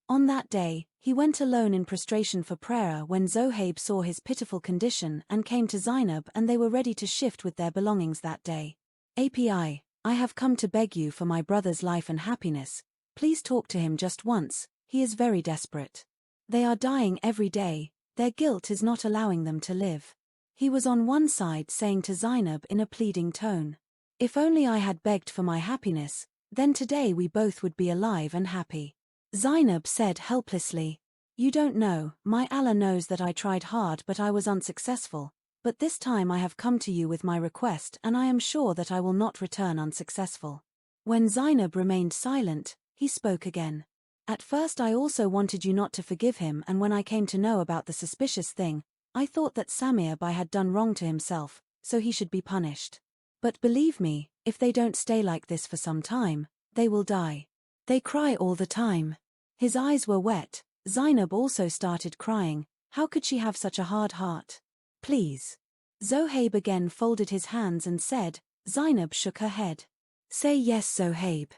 On that day, he went alone in prostration for prayer when Zohaib saw his pitiful condition and came to Zainab and they were ready to shift with their belongings that day. API, I have come to beg you for my brother's life and happiness. Please talk to him just once, he is very desperate. They are dying every day, their guilt is not allowing them to live. He was on one side saying to Zainab in a pleading tone. If only I had begged for my happiness, then today we both would be alive and happy. Zainab said helplessly. You don't know, my Allah knows that I tried hard but I was unsuccessful, but this time I have come to you with my request and I am sure that I will not return unsuccessful. When Zainab remained silent, he spoke again. At first I also wanted you not to forgive him and when I came to know about the suspicious thing, I thought that Samir had done wrong to himself, so he should be punished. But believe me, if they don't stay like this for some time, they will die. They cry all the time. His eyes were wet. Zainab also started crying. How could she have such a hard heart? Please. Zohaib again folded his hands and said. Zainab shook her head. Say yes, Zohaib.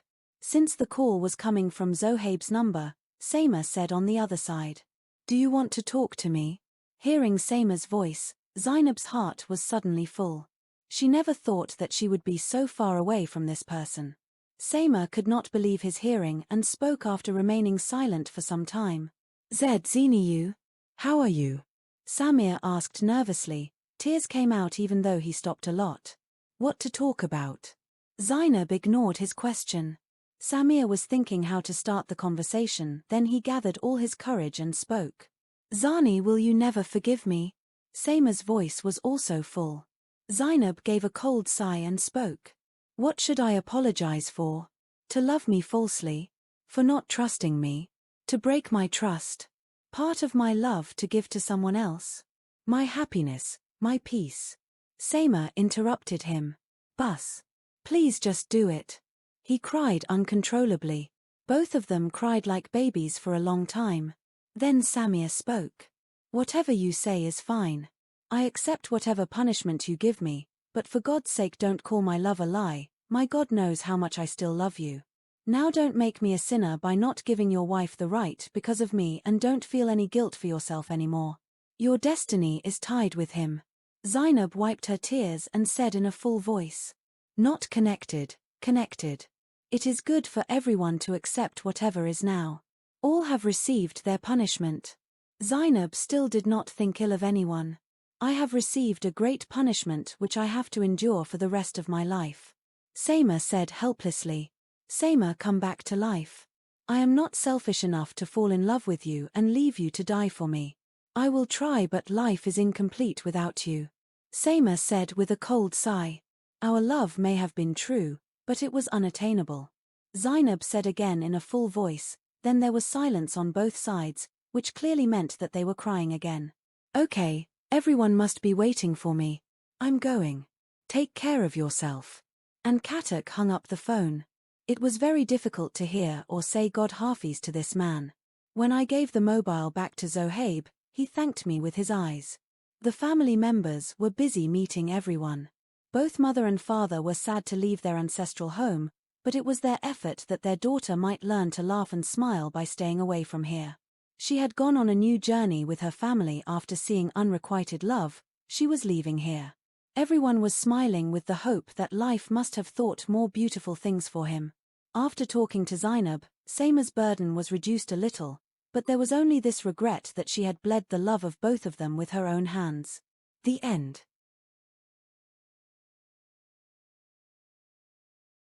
Since the call was coming from Zohaib's number, Saima said on the other side. Do you want to talk to me? Hearing Saima's voice, Zainab's heart was suddenly full. She never thought that she would be so far away from this person. Sama could not believe his hearing and spoke after remaining silent for some time. Zeniyu, how are you? Samir asked nervously. Tears came out even though he stopped a lot. What to talk about? Zainab ignored his question. Samir was thinking how to start the conversation, then he gathered all his courage and spoke. Zani, will you never forgive me? Sama's voice was also full. Zainab gave a cold sigh and spoke. What should I apologize for? To love me falsely? For not trusting me? To break my trust? Part of my love to give to someone else? My happiness, my peace. Sama interrupted him. Bus. Please just do it. He cried uncontrollably. Both of them cried like babies for a long time. Then Samir spoke. Whatever you say is fine. I accept whatever punishment you give me, but for God's sake don't call my love a lie. My God knows how much I still love you. Now don't make me a sinner by not giving your wife the right because of me, and don't feel any guilt for yourself anymore. Your destiny is tied with him. Zainab wiped her tears and said in a full voice. Not connected, connected. It is good for everyone to accept whatever is now. All have received their punishment. Zainab still did not think ill of anyone. I have received a great punishment which I have to endure for the rest of my life. Sama said helplessly. Sama, come back to life. I am not selfish enough to fall in love with you and leave you to die for me. I will try, but life is incomplete without you. Sama said with a cold sigh. Our love may have been true, but it was unattainable. Zainab said again in a full voice, then there was silence on both sides, which clearly meant that they were crying again. Okay, everyone must be waiting for me. I'm going. Take care of yourself. And Katak hung up the phone. It was very difficult to hear or say God Hafiz to this man. When I gave the mobile back to Zohaib, he thanked me with his eyes. The family members were busy meeting everyone. Both mother and father were sad to leave their ancestral home, but it was their effort that their daughter might learn to laugh and smile by staying away from here. She had gone on a new journey with her family after seeing Unrequited Love. She was leaving here. Everyone was smiling with the hope that life must have thought more beautiful things for him. After talking to Zainab, Sama's burden was reduced a little, but there was only this regret that she had bled the love of both of them with her own hands. The end.